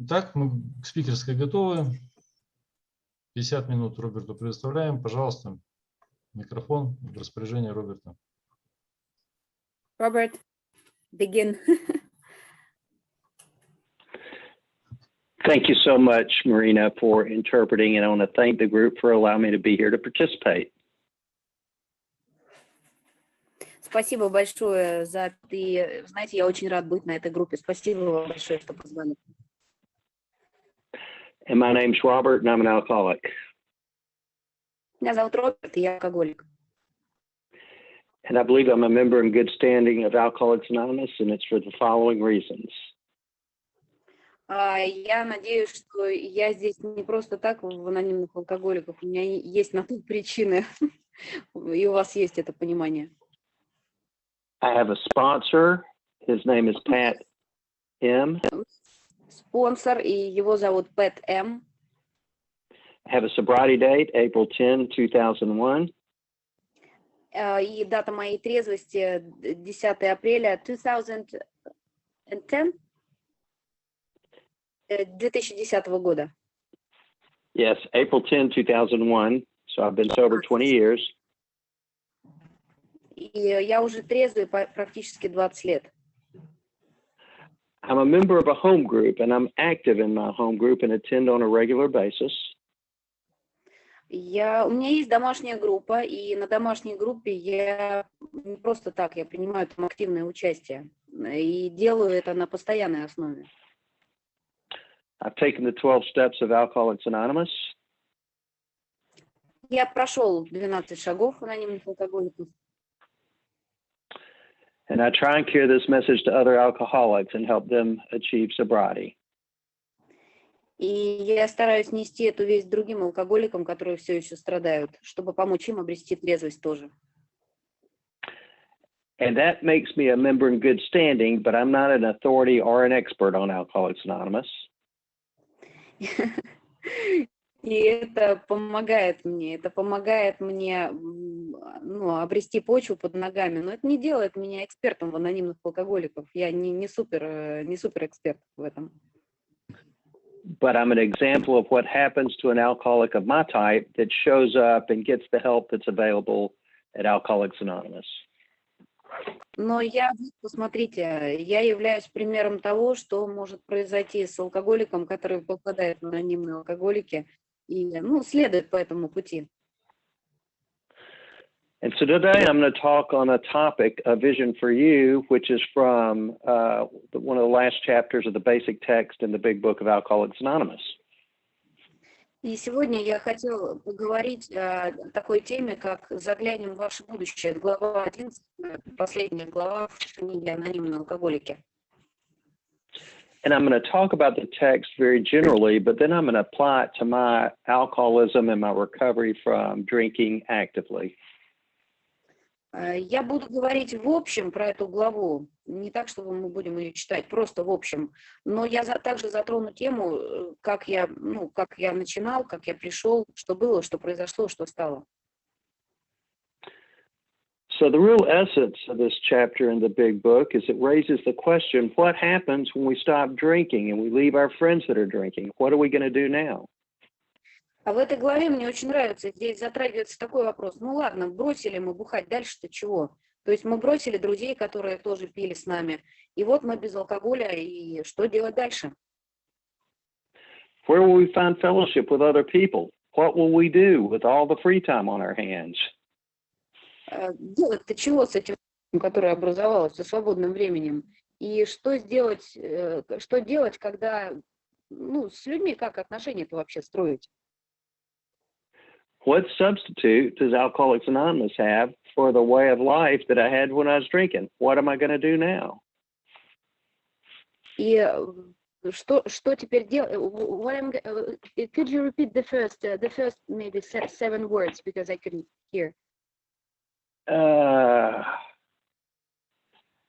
Так, мы к спикерской готовы. 50 минут Роберту предоставляем. Пожалуйста, микрофон в распоряжении Роберта. Robert, begin. Thank you so much, Marina, for interpreting, and I want to thank the group for allowing me to be here to participate. Спасибо большое за ты. Знаете, я очень рад быть на этой группе. Спасибо вам большое, что позвали. And my name's Robert, and I'm an alcoholic. Меня зовут Роберт, и я алкоголик. And I believe I'm a member in good standing of Alcoholics Anonymous, and it's for the following reasons. Я надеюсь, что я здесь не просто так в анонимных алкоголиках. У меня есть на то причины, и у вас есть это понимание. I have a sponsor. His name is Pat M. Спонсор, и его зовут Пэт М. I have a sobriety date, April 10, 2001. И дата моей трезвости 10 апреля 2010 года. Yes, April 10, 2001. So I've been sober 20 years. И я уже трезвый практически 20 лет. I'm a member of a home group, and I'm active in my home group and attend on a regular basis. У меня есть домашняя группа, и на домашней группе я не просто так, я принимаю там активное участие. И делаю это на постоянной основе. I've taken the 12 steps of Alcoholics Anonymous. Я прошел 12 шагов анонимных алкоголиков. And I try and carry this message to other alcoholics and help them achieve sobriety. И я стараюсь нести эту весть другим алкоголикам, которые все еще страдают, чтобы помочь им обрести трезвость тоже. And that makes me a member in good standing, but I'm not an authority or an expert on Alcoholics Anonymous. И это помогает мне обрести почву под ногами, но это не делает меня экспертом в анонимных алкоголиков. Я не супер эксперт в этом. But I'm an example of what happens to an alcoholic of my type that shows up and gets the help that's available at Alcoholics Anonymous. Но посмотрите, я являюсь примером того, что может произойти с алкоголиком, который попадает в анонимные алкоголики и следует по этому пути. And so today I'm going to talk on a topic, a vision for you, which is from one of the last chapters of the basic text in the big book of Alcoholics Anonymous. И сегодня я хотела поговорить о такой теме, как «Заглянем в ваше будущее». Глава 11, последняя глава в книге «Анонимные алкоголики». And I'm going to talk about the text very generally, but then I'm going to apply it to my alcoholism and my recovery from drinking actively. Я буду говорить в общем про эту главу, не так, чтобы мы будем ее читать, просто в общем. Но я также затрону тему, как я начинал, как я пришел, что было, что произошло, что стало. So the real essence of this chapter in the big book is it raises the question, what happens when we stop drinking and we leave our friends that are drinking? What are we going to do now? А в этой главе мне очень нравится, здесь затрагивается такой вопрос. Ну ладно, бросили мы бухать, дальше-то чего? То есть мы бросили друзей, которые тоже пили с нами. И вот мы без алкоголя, и что делать дальше? Where will we find fellowship with other people? What will we do with all the free time on our hands? Делать-то чего с этим, которое образовалось, со свободным временем? И что делать, когда, с людьми, как отношения-то вообще строить? What substitute does Alcoholics Anonymous have for the way of life that I had when I was drinking? What am I going to do now? И что теперь делать? Could you repeat the first maybe 7 words because I couldn't hear?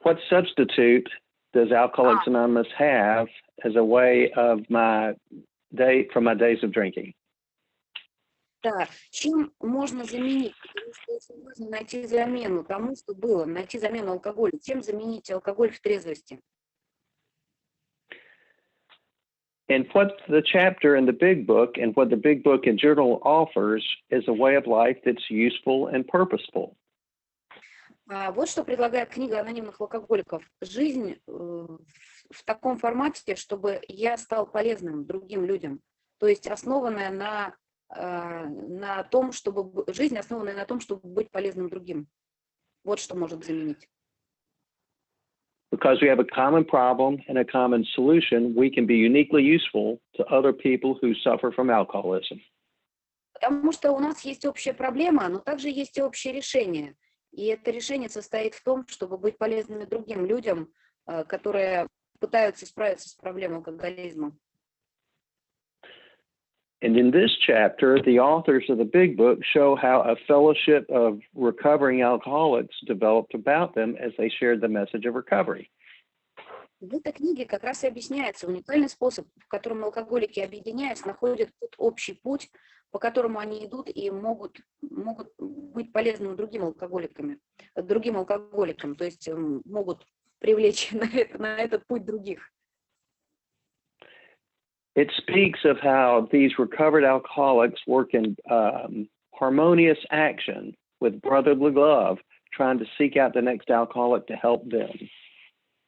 What substitute does Alcoholics Anonymous have as a way of my days of drinking? Да, чем можно заменить? Потому что очень важно найти замену тому, что было, найти замену алкоголю. Чем заменить алкоголь в трезвости? And what the chapter in the big book and what the big book in general offers is a way of life that's useful and purposeful. Вот что предлагает книга анонимных алкоголиков. Жизнь в таком формате, чтобы я стал полезным другим людям. То есть основанная на том, чтобы жизнь основанная на том, чтобы быть полезным другим. Вот что может заменить. Because we have a common problem and a common solution, we can be uniquely useful to other people who suffer from alcoholism. Потому что у нас есть общая проблема, но также есть и общее решение. И это решение состоит в том, чтобы быть полезными другим людям, которые пытаются справиться с проблемой алкоголизма. And in this chapter, the authors of the big book show how a fellowship of recovering alcoholics developed about them as they shared the message of recovery. В этой книге как раз и объясняется уникальный способ, в котором алкоголики, объединяясь, находят общий путь, по которому они идут и могут быть полезными другим алкоголикам, то есть могут привлечь на этот путь других. It speaks of how these recovered alcoholics work in harmonious action with brotherly love, trying to seek out the next alcoholic to help them.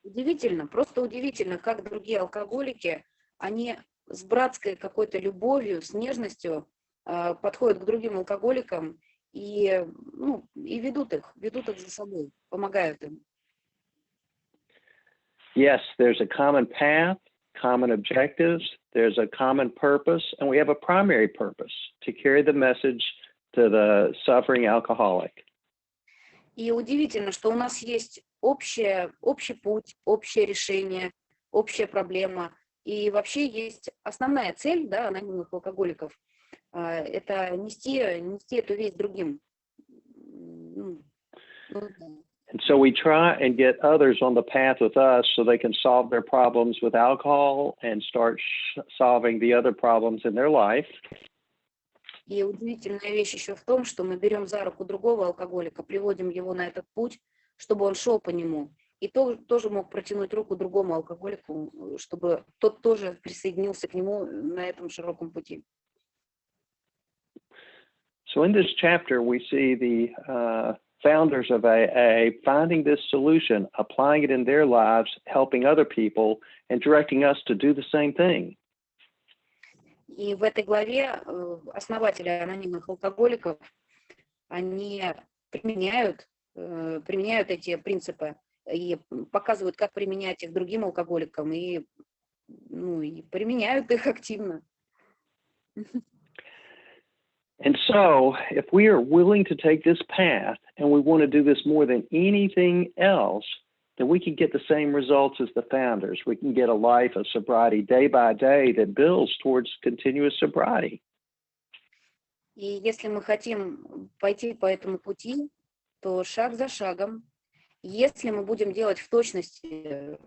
Удивительно, просто удивительно, как другие алкоголики, они с братской какой-то любовью, с нежностью подходят к другим алкоголикам и ведут их за собой, помогают им. Yes, there's a common path, common objectives, there's a common purpose, and we have a primary purpose to carry the message to the suffering alcoholic. И удивительно, что у нас есть общий путь, общее решение, общая проблема. И вообще есть основная цель, да, анонимных алкоголиков, это нести эту весть другим. And so we try and get others on the path with us so they can solve their problems with alcohol and start solving the other problems in their life. И удивительная вещь еще в том, что мы берем за руку другого алкоголика, приводим его на этот путь, чтобы он шел по нему. И тоже мог протянуть руку другому алкоголику, чтобы тот тоже присоединился к нему на этом широком пути. So in this chapter, we see the founders of AA finding this solution, applying it in their lives, helping other people, and directing us to do the same thing. И в этой главе основатели анонимных алкоголиков, они применяют эти принципы и показывают, как применять их другим алкоголикам, и применяют их активно. And so, if we are willing to take this path and we want to do this more than anything else, then we can get the same results as the founders. We can get a life of sobriety day by day that builds towards continuous sobriety. И если мы хотим пойти по этому пути, то шаг за шагом, если мы будем делать в точности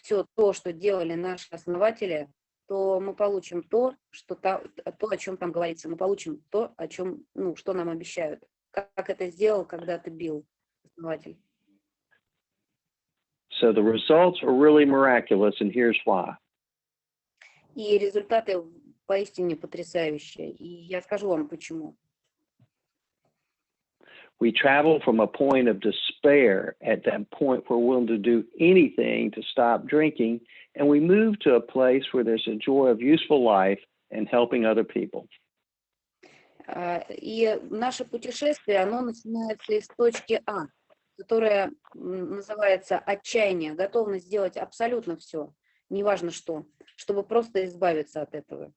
все то, что делали наши основатели, то мы получим то, о чем там говорится, мы получим то, о чем, что нам обещают, как это сделал когда-то Билл, основатель. So the results are really miraculous, and here's why. И результаты поистине потрясающие, и я скажу вам почему. We travel from a point of despair at that point where we're willing to do anything to stop drinking, and we move to a place where there's a joy of useful life and helping other people. И наше путешествие, оно начинается из точки А, которая называется отчаяние, готовность сделать абсолютно все, неважно что, чтобы просто избавиться от этого.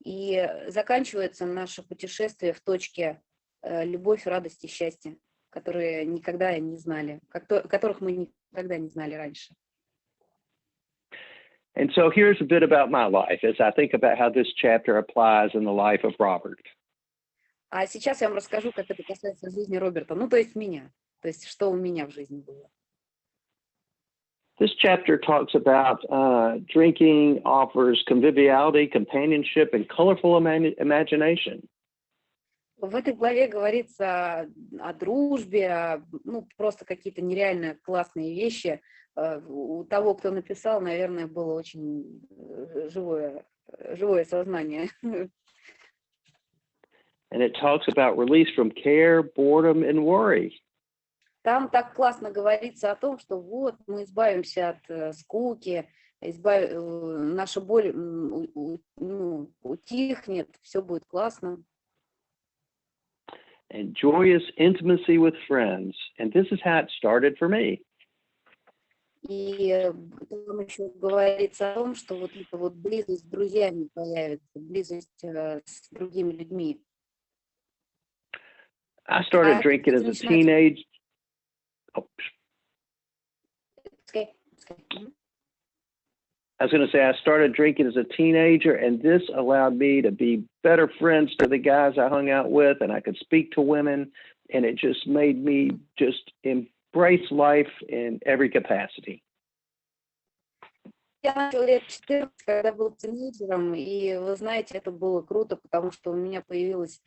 И заканчивается наше путешествие в точке любовь, радость и счастье, которые никогда не знали, которых мы никогда не знали раньше. And so here's a bit about my life as I think about how this chapter applies in the life of Robert. А сейчас я вам расскажу, как это касается жизни Роберта, то есть меня, то есть что у меня в жизни было. This chapter talks about drinking offers conviviality, companionship, and colorful imagination. В этой главе говорится о дружбе, просто какие-то нереально классные вещи. У того, кто написал, наверное, было очень живое живое сознание. And it talks about release from care, boredom, and worry. Там так классно говорится о том, что вот мы избавимся от скуки, наша боль утихнет, все будет классно. And joyous intimacy with friends. And this is how it started for me. И там еще говорится о том, что вот эта вот близость с друзьями появится, близость с другими людьми. I started drinking as a teenager. Oh. I was going to say, I started drinking as a teenager, and this allowed me to be better friends to the guys I hung out with, and I could speak to women, and it just made me just embrace life in every capacity. Я начал лет 14, когда был тинейджером, и вы знаете, это было круто, потому что у меня появилась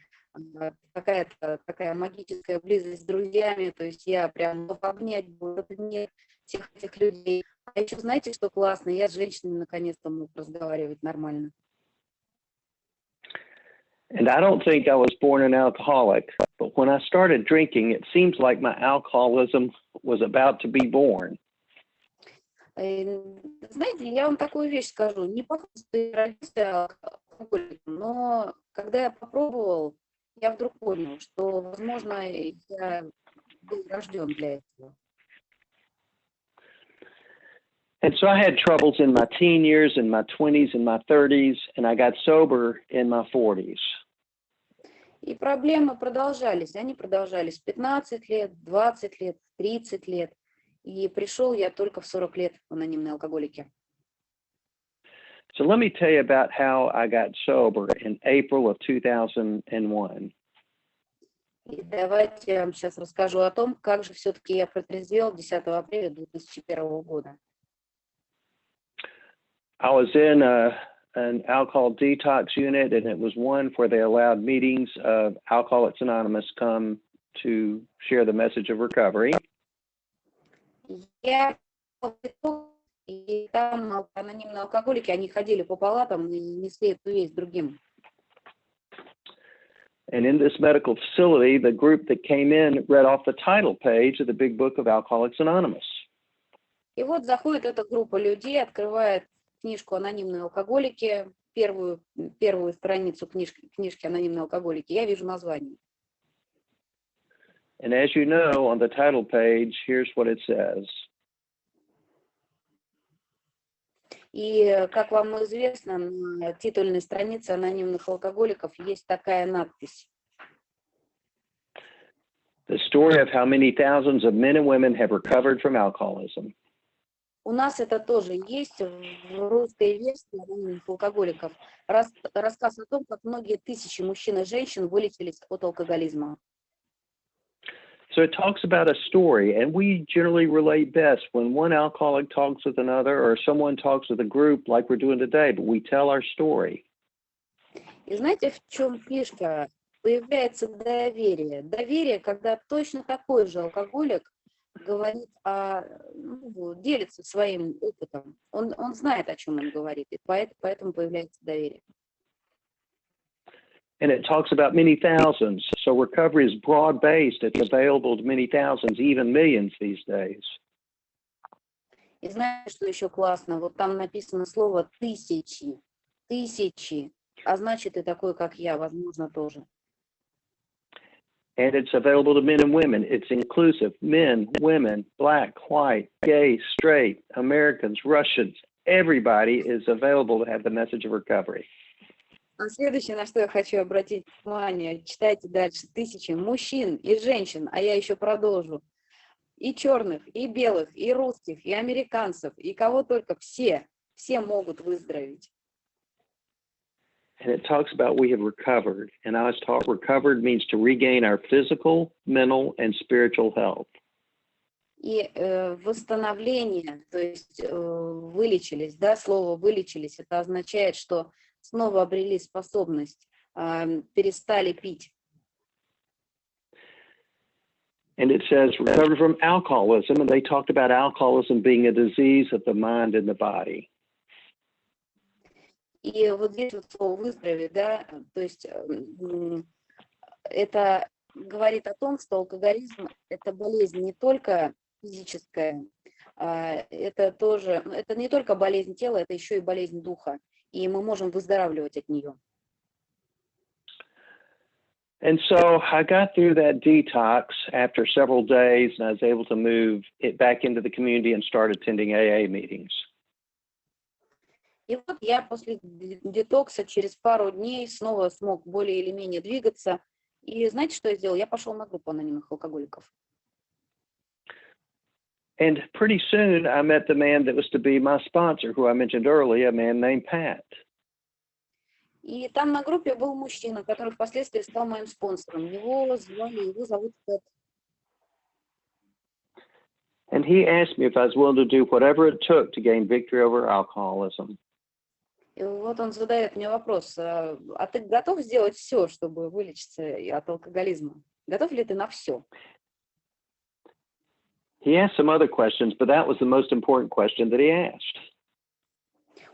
какая-то такая магическая близость с друзьями, то есть я прям мог обнять всех этих людей. А еще знаете, что классно? Я с женщинами наконец-то мог разговаривать нормально. And I don't think I was born an alcoholic, but when I started drinking, it seems like my alcoholism was about to be born. Знаете, я вам такую вещь скажу. Не похоже, что я родился алкоголиком, но когда я попробовал, я вдруг понял, что, возможно, я был рожден для этого. And so I had troubles in my teen years, in my 20s, in my 30s, and I got sober in my 40s. И проблемы продолжались. Они продолжались 15 лет, 20 лет, 30 лет. И пришел я только в 40 лет в анонимные алкоголики. So let me tell you about how I got sober in April of 2001. И давайте я вам сейчас расскажу о том, как же все-таки я протрезвел 10 апреля 2001 года. I was in an alcohol detox unit, and it was one where they allowed meetings of Alcoholics Anonymous come to share the message of recovery. И там анонимные алкоголики, они ходили по палатам и несли эту весть другим. And in this medical facility, the group that came in read off the title page of the big book of Alcoholics Anonymous. И вот заходит эта группа людей, открывает книжку «Анонимные алкоголики», первую страницу книжки «Анонимные алкоголики». Я вижу название. And as you know, on the title page, here's what it says. И, как вам известно, на титульной странице анонимных алкоголиков есть такая надпись. The story of how many thousands of men and women have recovered from alcoholism. У нас это тоже есть в русской версии анонимных алкоголиков. Рассказ о том, как многие тысячи мужчин и женщин вылечились от алкоголизма. So it talks about a story, and we generally relate best when one alcoholic talks with another or someone talks with a group like we're doing today, but we tell our story. И знаете, в чем фишка? Появляется доверие. Доверие, когда точно такой же алкоголик говорит делится своим опытом. Он знает, о чем он говорит, и поэтому появляется доверие. And it talks about many thousands. So recovery is broad-based. It's available to many thousands, even millions these days. И знаете, что еще классно? Вот там написано слово «тысячи». Тысячи. А значит, и такой, как я, возможно, тоже. And it's available to men and women. It's inclusive. Men, women, black, white, gay, straight, Americans, Russians. Everybody is available to have the message of recovery. А следующее, на что я хочу обратить внимание, читайте дальше. Тысячи мужчин и женщин, а я еще продолжу. И черных, и белых, и русских, и американцев, и кого только, все могут выздороветь. And it talks about we have recovered. And I was taught recovered means to regain our physical, mental, and spiritual health. И восстановление, то есть вылечились, да, слово «вылечились», это означает, что снова обрели способность, перестали пить. And it says recovered from alcoholism, and they talked about alcoholism being a disease of the mind and the body. И вот здесь вот слово «выздороветь», да, то есть это говорит о том, что алкоголизм – это болезнь не только физическая, это тоже, это не только болезнь тела, это еще и болезнь духа, и мы можем выздоравливать от нее. And so I got through that detox after several days, and I was able to move it back into the community and start attending AA meetings. И вот я после детокса через пару дней снова смог более или менее двигаться. И знаете, что я сделал? Я пошел на группу анонимных алкоголиков. And pretty soon I met the man that was to be my sponsor, who I mentioned earlier, a man named Pat. И там на группе был мужчина, который впоследствии стал моим спонсором. Его зовут Пэт. And he asked me if I was willing to do whatever it took to gain victory over alcoholism. И вот он задает мне вопрос, а ты готов сделать все, чтобы вылечиться от алкоголизма? Готов ли ты на все? He asked some other questions, but that was the most important question that he asked.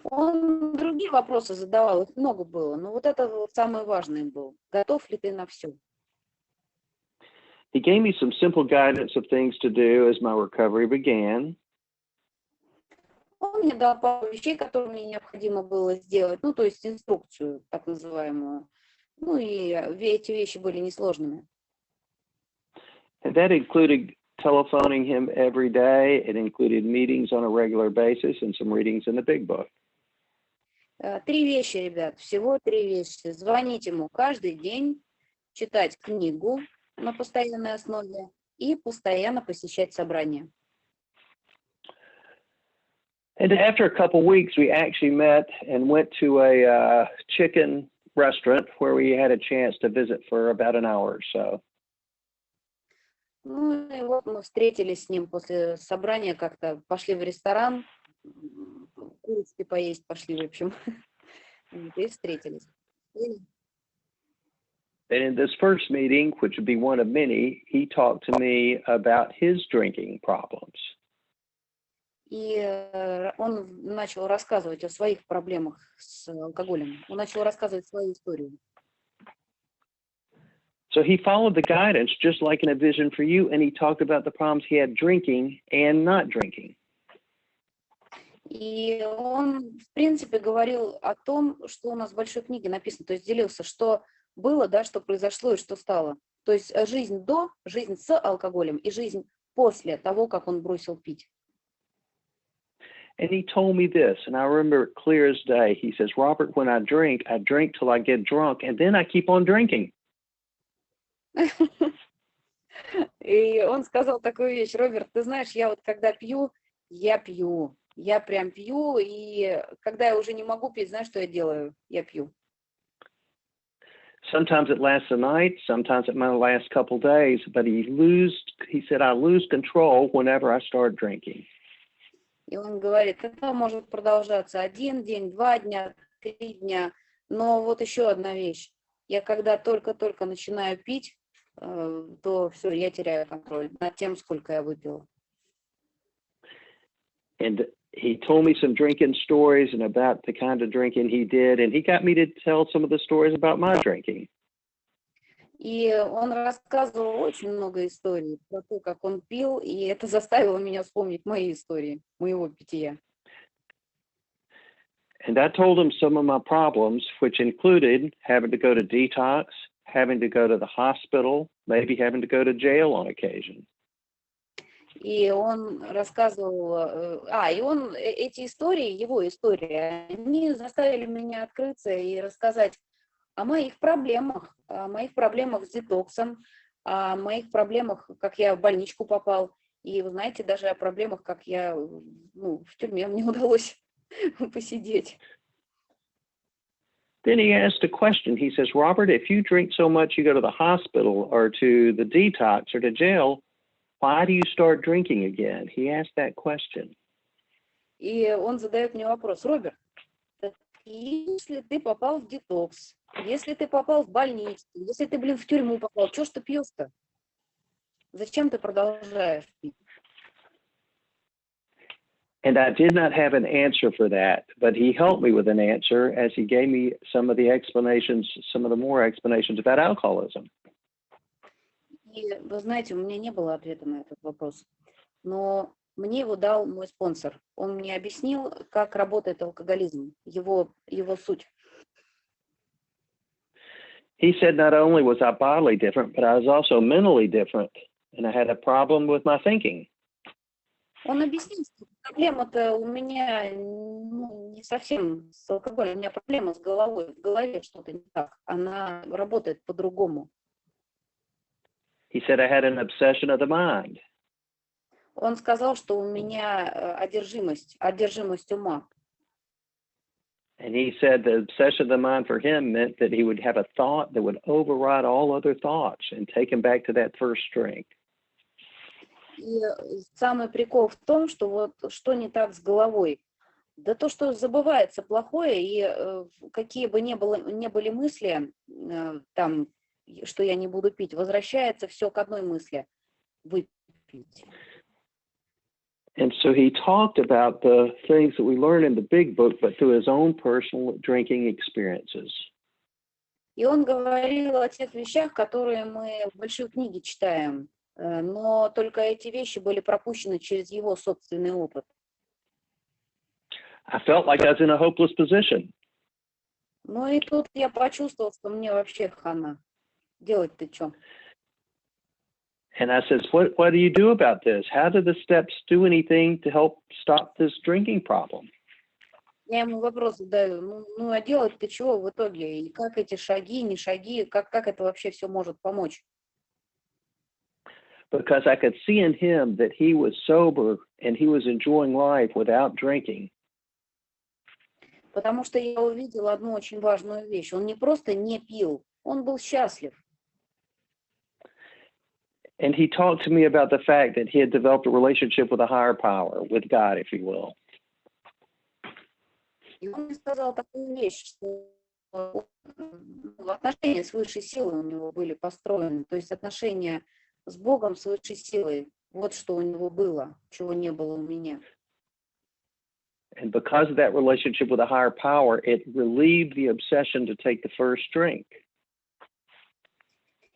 Он другие вопросы задавал, их много было, но вот это вот самый важный был. Готов ли ты на все? He gave me some simple guidance of things to do as my recovery began. Он мне дал пару вещей, которые мне необходимо было сделать, ну, то есть инструкцию, так называемую. Ну, и эти вещи были несложными. And that included telephoning him every day. It included meetings on a regular basis and some readings in the big book. 3 вещи, ребят, всего 3 вещи. Звонить ему каждый день, читать книгу на постоянной основе и постоянно посещать собрания. And after a couple of weeks, we actually met and went to a chicken restaurant where we had a chance to visit for about an hour or so. Ну и вот мы встретились с ним после собрания, как-то пошли в ресторан, курочки поесть пошли, в общем, и встретились. And in this first meeting, which would be one of many, he talked to me about his drinking problems. И он начал рассказывать о своих проблемах с алкоголем. Он начал рассказывать свою историю. So he followed the guidance just like in a vision for you, and he talked about the problems he had drinking and not drinking. И он, в принципе, говорил о том, что у нас в большой книге написано, то есть делился, что было, да, что произошло и что стало. То есть жизнь до, жизнь с алкоголем и жизнь после того, как он бросил пить. And he told me this, and I remember it clear as day. He says, Robert, when I drink till I get drunk, and then I keep on drinking. И он сказал такую вещь: Роберт, ты знаешь, я вот когда пью, я прям пью, и когда я уже не могу пить, знаешь, что я делаю? Я пью. Sometimes it lasts a night, sometimes it might last a couple days, but he said, I lose control whenever I start drinking. И он говорит, это может продолжаться 1 день, 2 дня, 3 дня, но вот еще одна вещь. Я когда только-только начинаю пить, то все, я теряю контроль над тем, сколько я выпила. And he told me some drinking stories and about the kind of drinking he did, and he got me to tell some of the stories about my drinking. И он рассказывал очень много историй про то, как он пил, и это заставило меня вспомнить мои истории, моего питья. And I told him some of my problems, which included having to go to detox, having to go to the hospital, maybe having to go to jail on occasion. И он рассказывал, и он, эти истории, его истории, они заставили меня открыться и рассказать о моих проблемах с детоксом, о моих проблемах, как я в больничку попал, и вы знаете, даже о проблемах, как я, в тюрьме мне удалось посидеть. Then he asked a question. He says, Robert, if you drink so much you go to the hospital or to the detox or to jail, why do you start drinking again? He asked that question. И он задает мне вопрос: Роберт, если ты попал в детокс, если ты попал в больницу, если ты, в тюрьму попал, что ж ты пьешь-то? Зачем ты продолжаешь пить? And I did not have an answer for that, but he helped me with an answer as he gave me some of the explanations, some of the more explanations about alcoholism. И вы знаете, у меня не было ответа на этот вопрос, но мне его дал мой спонсор. Он мне объяснил, как работает алкоголизм, его суть. He said not only was I bodily different, but I was also mentally different, and I had a problem with my thinking. Он объяснил, что проблема-то у меня не совсем с алкоголем, у меня проблема с головой, в голове что-то не так, она работает по-другому. He said I had an obsession of the mind. Он сказал, что у меня одержимость ума. And he said the obsession of the mind for him meant that he would have a thought that would override all other thoughts and take him back to that first drink. И самый прикол в том, что вот что не так с головой. Да то, что забывается плохое, и какие бы ни были мысли, там, что я не буду пить, возвращается все к одной мысли – выпить. And so he talked about the things that we learn in the big book, but through his own personal drinking experiences. И он говорил о тех вещах, которые мы в большой книге читаем, но только эти вещи были пропущены через его собственный опыт. I felt like I was in a hopeless position. Ну и тут я почувствовал, что мне вообще хана. Делать-то что? And I said, what do you do about this? How do the steps do anything to help stop this drinking problem? Я ему вопрос задаю, ну а делать-то чего в итоге? И как эти шаги, не шаги, как это вообще все может помочь? Because I could see in him that he was sober and he was enjoying life without drinking. Потому что я увидела одну очень важную вещь. Он не просто не пил, он был счастлив. And he talked to me about the fact that he had developed a relationship with a higher power, with God, if you will. И он мне сказал такую вещь, что отношения с высшей силой у него были построены. То есть отношения с Богом, с высшей силой. Вот что у него было, чего не было у меня. And because of that relationship with a higher power, it relieved the obsession to take the first drink.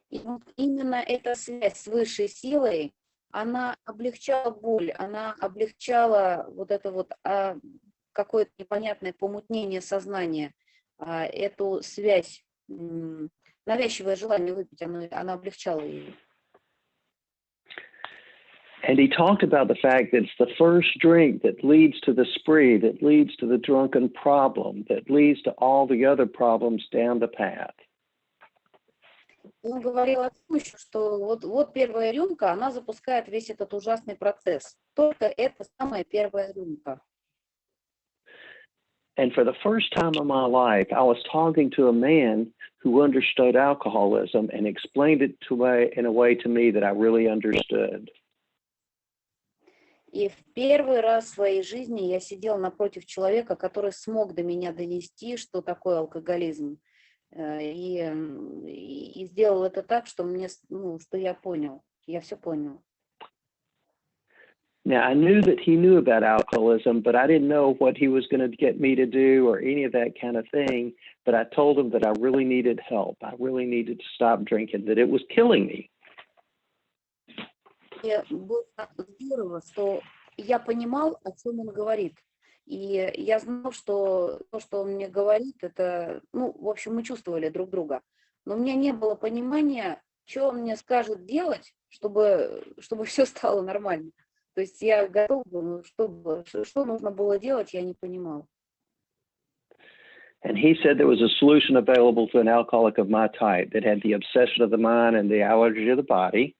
И вот именно эта связь с высшей силой, она облегчала боль, она облегчала вот это вот какое-то непонятное помутнение сознания, эту связь, навязчивое желание выпить, она облегчала ее. And he talked about the fact that it's the first drink that leads to the spree, that leads to the drunken problem, that leads to all the other problems down the path. Он говорил о том еще, что вот первая рюмка, она запускает весь этот ужасный процесс. Только это самая первая рюмка. And for the first time in my life, I was talking to a man who understood alcoholism and explained it to me in a way to me that I really understood. И в первый раз в своей жизни я сидел напротив человека, который смог до меня донести, что такое алкоголизм. И сделал это так, что что я понял. Я все понял. Now, I knew that he knew about alcoholism, but I didn't know what he was going to get me to do or any of that kind of thing. But I told him that I really needed help. I really needed to stop drinking, that it was killing me. И было здорово, что я понимал, о чем он говорит. И я знал, что то, что он мне говорит, это, в общем, мы чувствовали друг друга. Но у меня не было понимания, что он мне скажет делать, чтобы все стало нормально. То есть я готов был, что нужно было делать, я не понимал. And he said there was a solution available to an alcoholic of my type that had the obsession of the mind and the allergy of the body.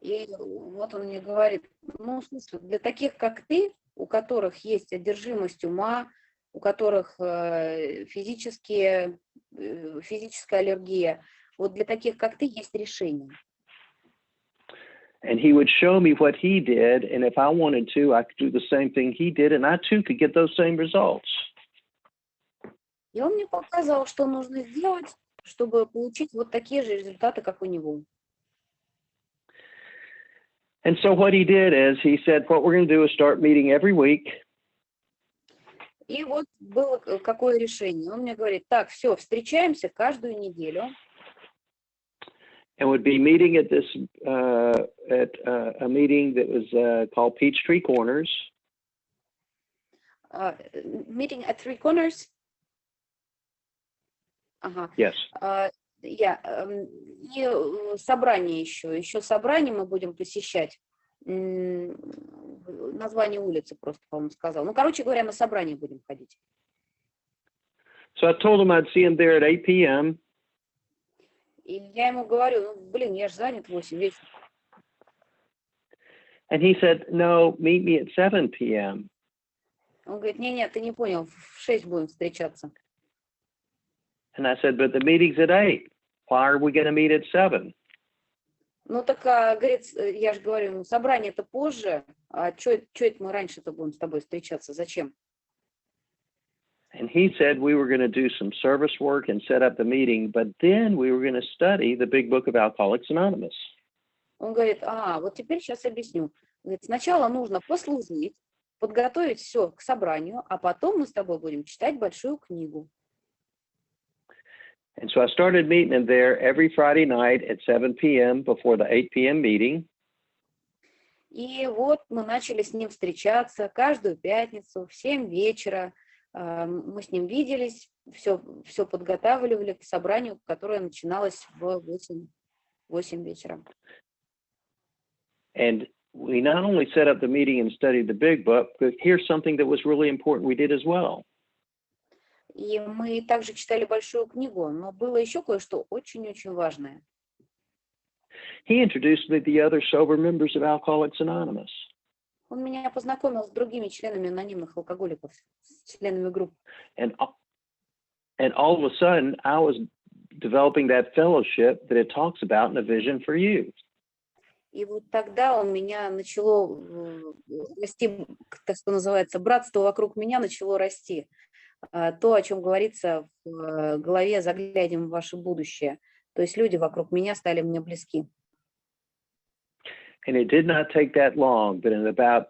И вот он мне говорит, слушай, для таких, как ты, у которых есть одержимость ума, у которых физическая аллергия, вот для таких, как ты, есть решение. And he would show me what he did, and if I wanted to, I could do the same thing he did, and I too could get those same results. И он мне показал, что нужно сделать, чтобы получить вот такие же результаты, как у него. And so what he did is he said, what we're going to do is start meeting every week. И вот было какое решение. Он мне говорит, так, все, встречаемся каждую неделю. And would be meeting at this a meeting that was called Peachtree Corners. Meeting at Three Corners? Ага. Yes. И собрание еще собрание мы будем посещать. Название улицы просто, по-моему, сказал. Ну, короче говоря, на собрание будем ходить. So I told him I'd see him there at 8 p.m. И я ему говорю, ну, блин, я же занят в 8 вечера. And he said, no, meet me at 7 p.m. Он говорит, нет, ты не понял, в 6 будем встречаться. And I said, but the meeting's at 8. Why are we going to meet at 7? Ну, так, говорит, я же говорю, ну, собрание-то позже, а что это мы раньше-то будем с тобой встречаться, зачем? And he said we were going to do some service work and set up the meeting, but then we were going to study the big book of Alcoholics Anonymous. Он говорит, вот теперь сейчас объясню. Говорит, сначала нужно послужить, подготовить все к собранию, а потом мы с тобой будем читать большую книгу. And so I started meeting him there every Friday night at 7 p.m. before the 8 p.m. meeting. И вот мы начали с ним встречаться каждую пятницу в 7 вечера. Мы с ним виделись, все подготавливали к собранию, которое начиналось в 8 вечера. And we not only set up the meeting and studied the big book, but here's something that was really important we did as well. И мы также читали большую книгу, но было еще кое-что очень-очень важное. He introduced me to the other sober members of Alcoholics Anonymous. Он меня познакомил с другими членами анонимных алкоголиков, с членами группы. And all of a sudden, I was developing that fellowship that it talks about in A Vision for You. И вот тогда у меня начало расти, так что называется, братство вокруг меня начало расти. То, о чем говорится в главе «Заглянем в ваше будущее». То есть люди вокруг меня стали мне близки. And it did not take that long, but in about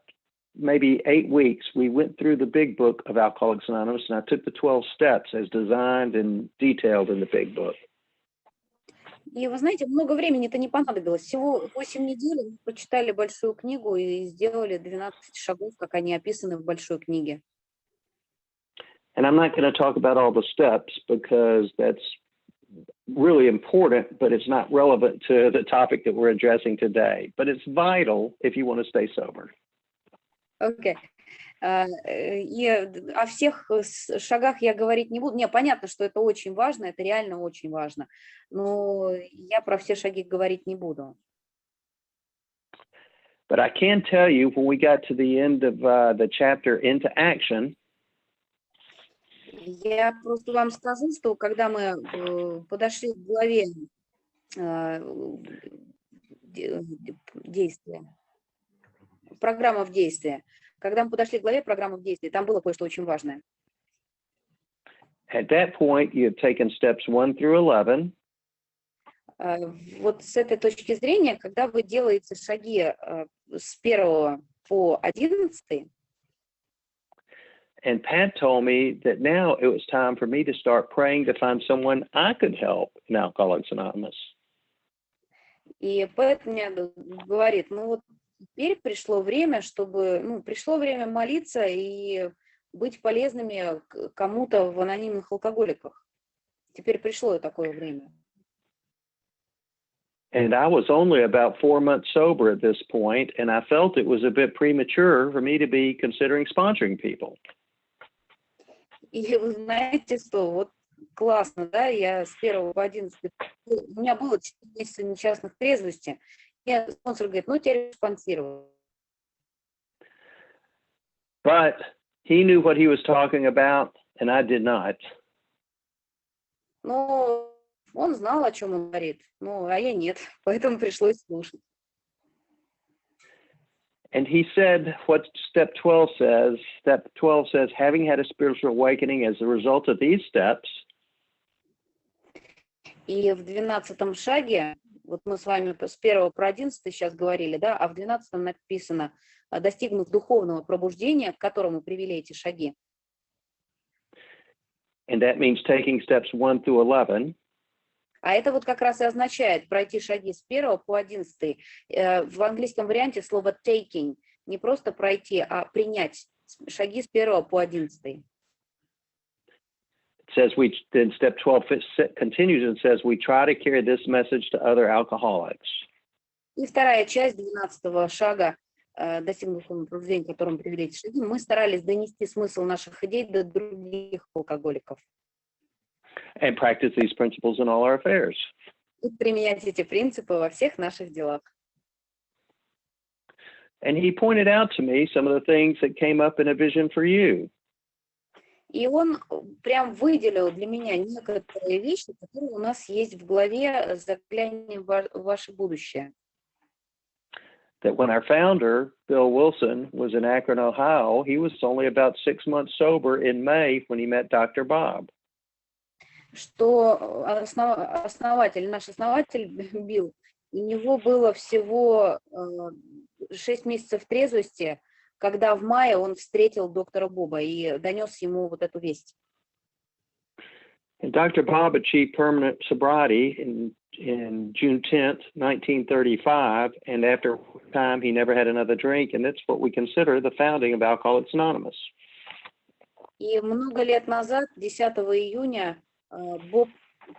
maybe 8 weeks, we went through the big book of Alcoholics Anonymous, and I took the 12 steps as designed and detailed in the big book. И вы знаете, много времени-то не понадобилось. Всего 8 недель мы прочитали большую книгу и сделали 12 шагов, как они описаны в большой книге. And I'm not going to talk about all the steps because that's really important, but it's not relevant to the topic that we're addressing today. But it's vital if you want to stay sober. Окей. И о всех шагах я говорить не буду. Не, понятно, что это очень важно, это реально очень важно. Но я про все шаги говорить не буду. But I can tell you, when we got to the end of the chapter Into Action, Я просто вам скажу, что когда мы подошли к главе действия, программа в действии, когда мы подошли к главе программы в действии, там было кое-что очень важное. at that point, you have taken steps 1 through 11. Вот с этой точки зрения, когда вы делаете шаги с 1 по 11, And Pat told me that now it was time for me to start praying to find someone I could help in Alcoholics Anonymous. и Пэт мне говорит, ну вот теперь пришло время, пришло время молиться и быть полезными кому-то в анонимных алкоголиках. Теперь пришло такое время. And I was only about 4 months sober at this point, and I felt it was a bit premature for me to be considering sponsoring people. И вы знаете, что вот классно, да, я с 1 по 11, у меня было 4 месяца несчастных трезвости, и спонсор говорит, ну теперь спонсировал. But he knew what he was talking about, and I did not. Но он знал, о чем он говорит, а я нет, поэтому пришлось слушать. And he said what step 12 says. Step 12 says, having had a spiritual awakening as a result of these steps. И в 12-м шаге Вот мы с вами с 1 про 11 сейчас говорили, да, а в 12 написано, достигнув духовного пробуждения, к которому привели эти шаги. And that means taking steps 1 through 11. А это вот как раз и означает пройти шаги с 1 по 11. В английском варианте слово taking, не просто пройти, а принять шаги с 1 по 11. It says then step 12 continues and says we try to carry this message to other alcoholics. И вторая часть 12 шага, достигнув духовного пробуждения, к которому привели эти шаги, мы старались донести смысл наших идей до других алкоголиков. And practice these principles in all our affairs. И применять эти принципы во всех наших делах. And he pointed out to me some of the things that came up in a vision for you. И он прям выделил для меня некоторые вещи, которые у нас есть в главе «Заглянем в ваше будущее». That when our founder, Bill Wilson, was in Akron, Ohio, he was only about 6 months sober in May when he met Dr. Bob. Что наш основатель Билл, у него было всего 6 месяцев трезвости, когда в мае он встретил доктора Боба и донес ему вот эту весть. And Dr. Bob achieved permanent sobriety in June 10th, 1935, and after time he never had another drink, and that's what we consider the founding of Alcoholics Anonymous. И много лет назад, 10 июня, Боб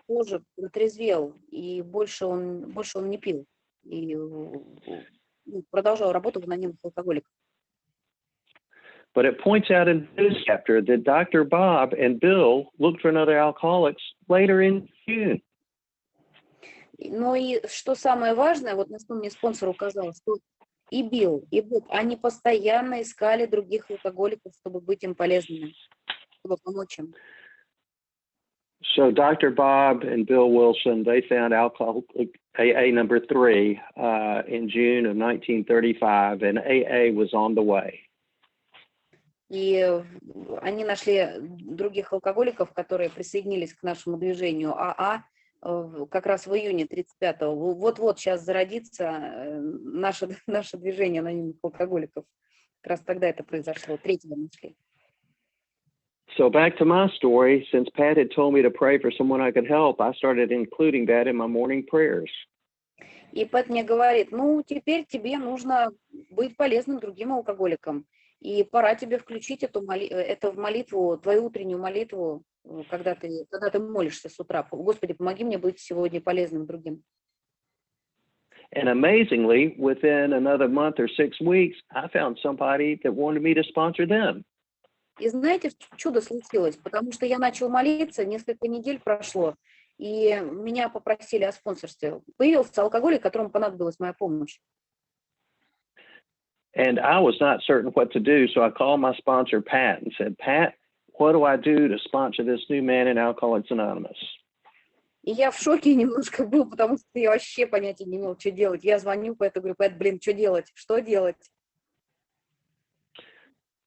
тоже протрезвел, и больше он не пил, и продолжал работу в анонимных алкоголиках. But it points out in this chapter that Dr. Bob and Bill looked for another alcoholics later in June. Ну и что самое важное, вот на что мне спонсор указал, что и Билл, и Боб, они постоянно искали других алкоголиков, чтобы быть им полезными, чтобы помочь им. So Dr. Bob and Bill Wilson, they found Alcoholic AA number 3 in June of 1935, and AA was on the way. И они нашли других алкоголиков, которые присоединились к нашему движению АА как раз в июне 35-го. Вот-вот сейчас зародится наше движение анонимных алкоголиков. Как раз тогда это произошло, 3-го нашли. So back to my story, since Pat had told me to pray for someone I could help, I started including that in my morning prayers. И Пэт мне говорит, ну, теперь тебе нужно быть полезным другим алкоголикам. И пора тебе включить это в молитву, твою утреннюю молитву, когда ты молишься с утра. Господи, помоги мне быть сегодня полезным другим. And amazingly, within another month or 6 weeks, I found somebody that wanted me to sponsor them. И знаете, чудо случилось, потому что я начал молиться, несколько недель прошло, и меня попросили о спонсорстве. Появился алкоголик, которому понадобилась моя помощь. And I was not certain what to do, so I called my sponsor, Pat, and said, Pat, what do I do to sponsor this new man in Alcoholics Anonymous? И я в шоке немножко был, потому что я вообще понятия не имел, что делать. Я звоню Пэту, говорю, Пэт, блин, что делать? Что делать?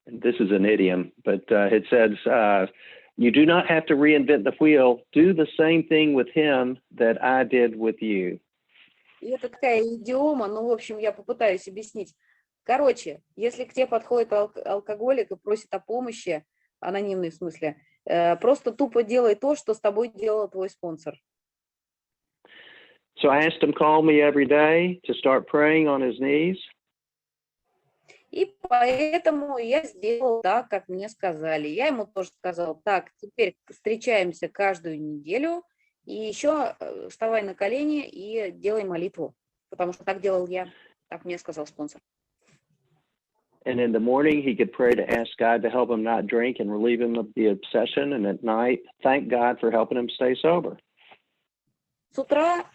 This is an idiom, but it says, you do not have to reinvent the wheel. Do the same thing with him that I did with you. И это такая идиома, ну, в общем, я попытаюсь объяснить. Короче, если к тебе подходит алкоголик и просит о помощи, анонимный в смысле, просто тупо делай то, что с тобой делал твой спонсор. So I asked him to call me every day to start praying on his knees. И поэтому я сделал так, как мне сказали. Я ему тоже сказал, так, теперь встречаемся каждую неделю, и еще вставай на колени и делай молитву, потому что так делал я, так мне сказал спонсор. And in the morning, he could pray to ask God to help him not drink and relieve him of the obsession. And at night, thank God for helping him stay sober. С утра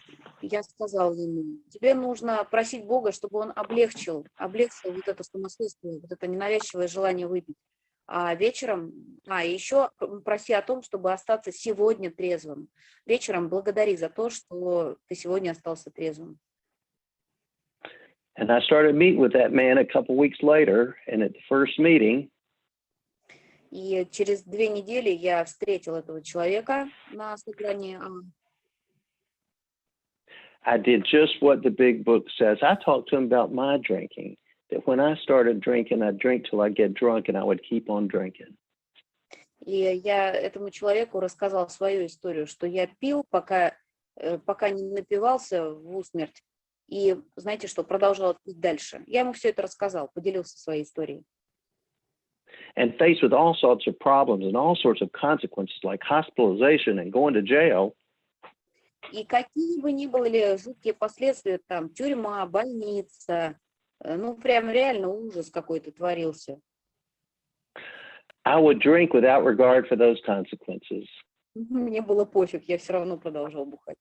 я сказал ему, тебе нужно просить Бога, чтобы он облегчил вот это сумасшествие, вот это ненавязчивое желание выпить. А вечером, еще проси о том, чтобы остаться сегодня трезвым. Вечером благодари за то, что ты сегодня остался трезвым. And I started meeting with that man a couple weeks later, and at the first meeting, и через 2 недели я встретил этого человека на собрании. I did just what the big book says. I talked to him about my drinking, that when I started drinking, I'd drink till I'd get drunk and I would keep on drinking. И я этому человеку рассказал свою историю, что я пил, пока не напивался в усмерть. И знаете что, продолжал пить дальше. Я ему все это рассказал, поделился своей историей. And faced with all sorts of problems and all sorts of consequences like hospitalization and going to jail. И какие бы ни были жуткие последствия, там, тюрьма, больница, ну, прям реально ужас какой-то творился. I would drink without regard for those consequences. Мне было пофиг, я все равно продолжал бухать.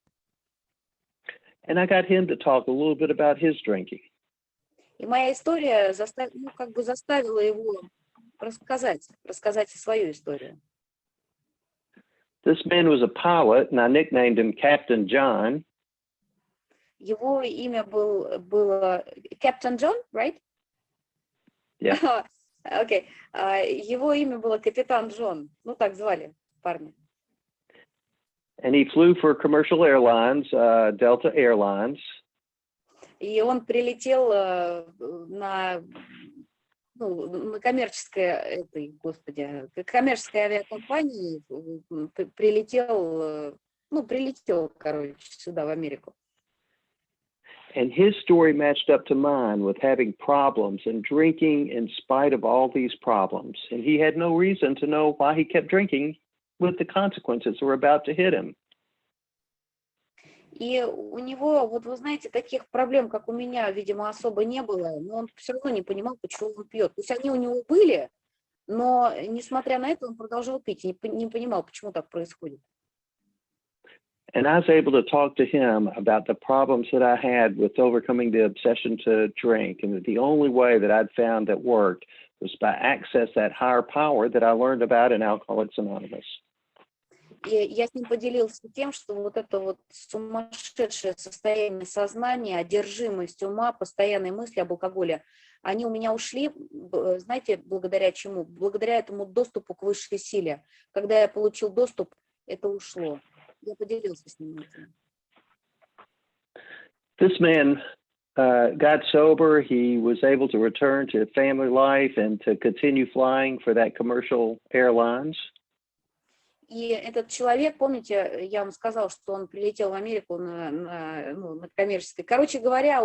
And I got him to talk a little bit about his drinking. И моя история заставила его рассказать свою историю. This man was a pilot, and I nicknamed him Captain John. Его имя было Captain John, right? Yeah. Окей. Его имя было Капитан Джон. Ну, так звали парня. And he flew for commercial airlines, Delta Airlines. И он прилетел на коммерческой авиакомпании, прилетел, короче, сюда, в Америку. And his story matched up to mine with having problems and drinking in spite of all these problems. And he had no reason to know why he kept drinking with the consequences that were about to hit him. И у него, вот вы знаете, таких проблем, как у меня, видимо, особо не было, но он все равно не понимал, почему он пьет. То есть они у него были, но, несмотря на это, он продолжал пить, не понимал, почему так происходит. And I was able to talk to him about the problems that I had with overcoming the obsession to drink, and that the only way that I'd found that worked was by access that higher power that I learned about in Alcoholics Anonymous. И я с ним поделился тем, что вот это вот сумасшедшее состояние сознания, одержимость ума, постоянные мысли об алкоголе, они у меня ушли, знаете, благодаря чему? Благодаря этому доступу к высшей силе. Когда я получил доступ, это ушло. Я поделился с ним этим. This man got sober. He was able to return to family life and to continue flying for that commercial airlines. И этот человек, помните, я вам сказал, что он прилетел в Америку на коммерческой. Короче говоря,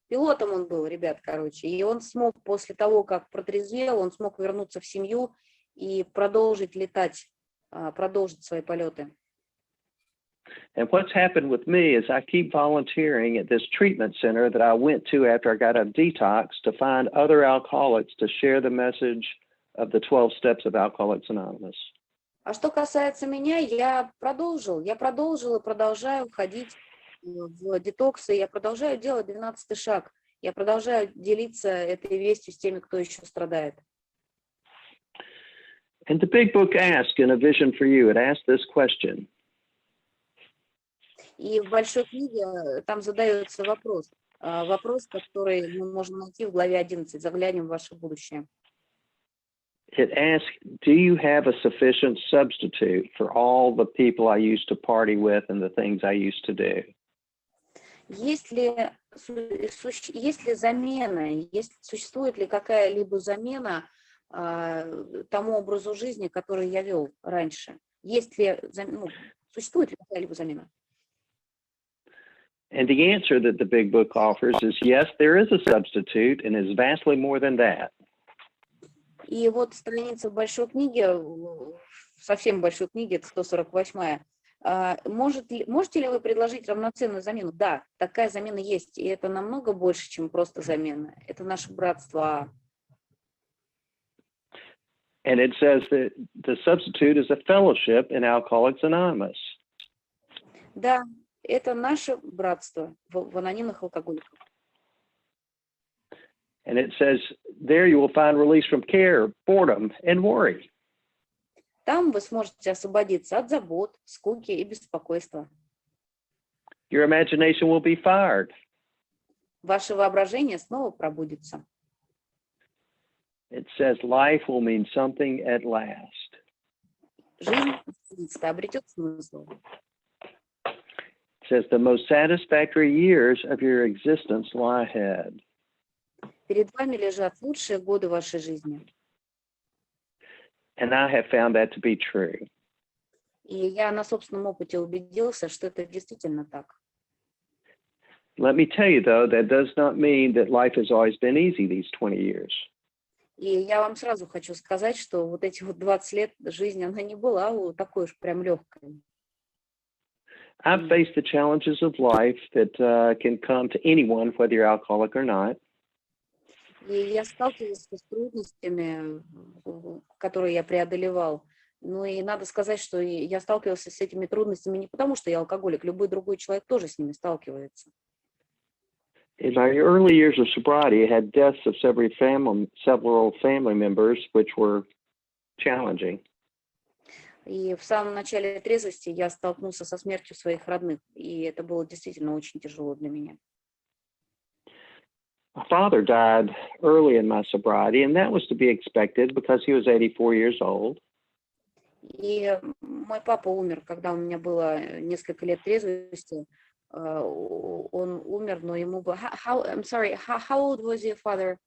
пилотом он был, ребят, короче. И он смог после того, как протрезвел, он смог вернуться в семью и продолжить летать, продолжить свои полеты. And what's happened with me is I keep volunteering at this treatment center that I went to after I got a detox to find other alcoholics to share the message of the 12 steps of Alcoholics Anonymous. А что касается меня, я продолжил и продолжаю ходить в детоксы, я продолжаю делать 12-й шаг, я продолжаю делиться этой вестью с теми, кто еще страдает. And the big book asked in A Vision for You, it asked this question. И в большой книге там задается вопрос, который мы можем найти в главе 11, «Заглянем в ваше будущее». It asks, do you have a sufficient substitute for all the people I used to party with and the things I used to do? Существует ли какая-либо замена тому образу жизни, который я вел раньше? Существует ли какая-либо замена? And the answer that the big book offers is yes, there is a substitute, and is vastly more than that. И вот страница в большой книге, совсем большой книге, это 148-я. Можете ли вы предложить равноценную замену? Да, такая замена есть, и это намного больше, чем просто замена. Это наше братство. And it says that the substitute is a fellowship in Alcoholics Anonymous. Да, это наше братство в анонимных алкоголиках. And it says there you will find release from care, boredom, and worry. Там вы сможете освободиться от забот, скуки и беспокойства. Your imagination will be fired. Ваше воображение снова пробудится. It says life will mean something at last. Жизнь наконец-то обретет смысл. It says the most satisfactory years of your existence lie ahead. Перед вами лежат лучшие годы вашей жизни. And I have found that to be true. И я на собственном опыте убедился, что это действительно так. Let me tell you, though, that does not mean that life has always been easy these 20 years. И я вам сразу хочу сказать, что вот эти вот 20 лет жизни, она не была такой уж прям легкой. I've faced the challenges of life that can come to anyone, whether you're alcoholic or not. И я сталкивалась с трудностями, которые я преодолевал. Ну и надо сказать, что я сталкивалась с этими трудностями не потому, что я алкоголик, любой другой человек тоже с ними сталкивается. In my early years of sobriety, I had deaths of several family members, which were challenging. И в самом начале трезвости я столкнулся со смертью своих родных, и это было действительно очень тяжело для меня. My father died early in my sobriety, and that was to be expected because he was 84 years old. И мой папа умер, когда у меня было несколько лет трезвости. Он умер, но ему было... I'm sorry, how old was your father?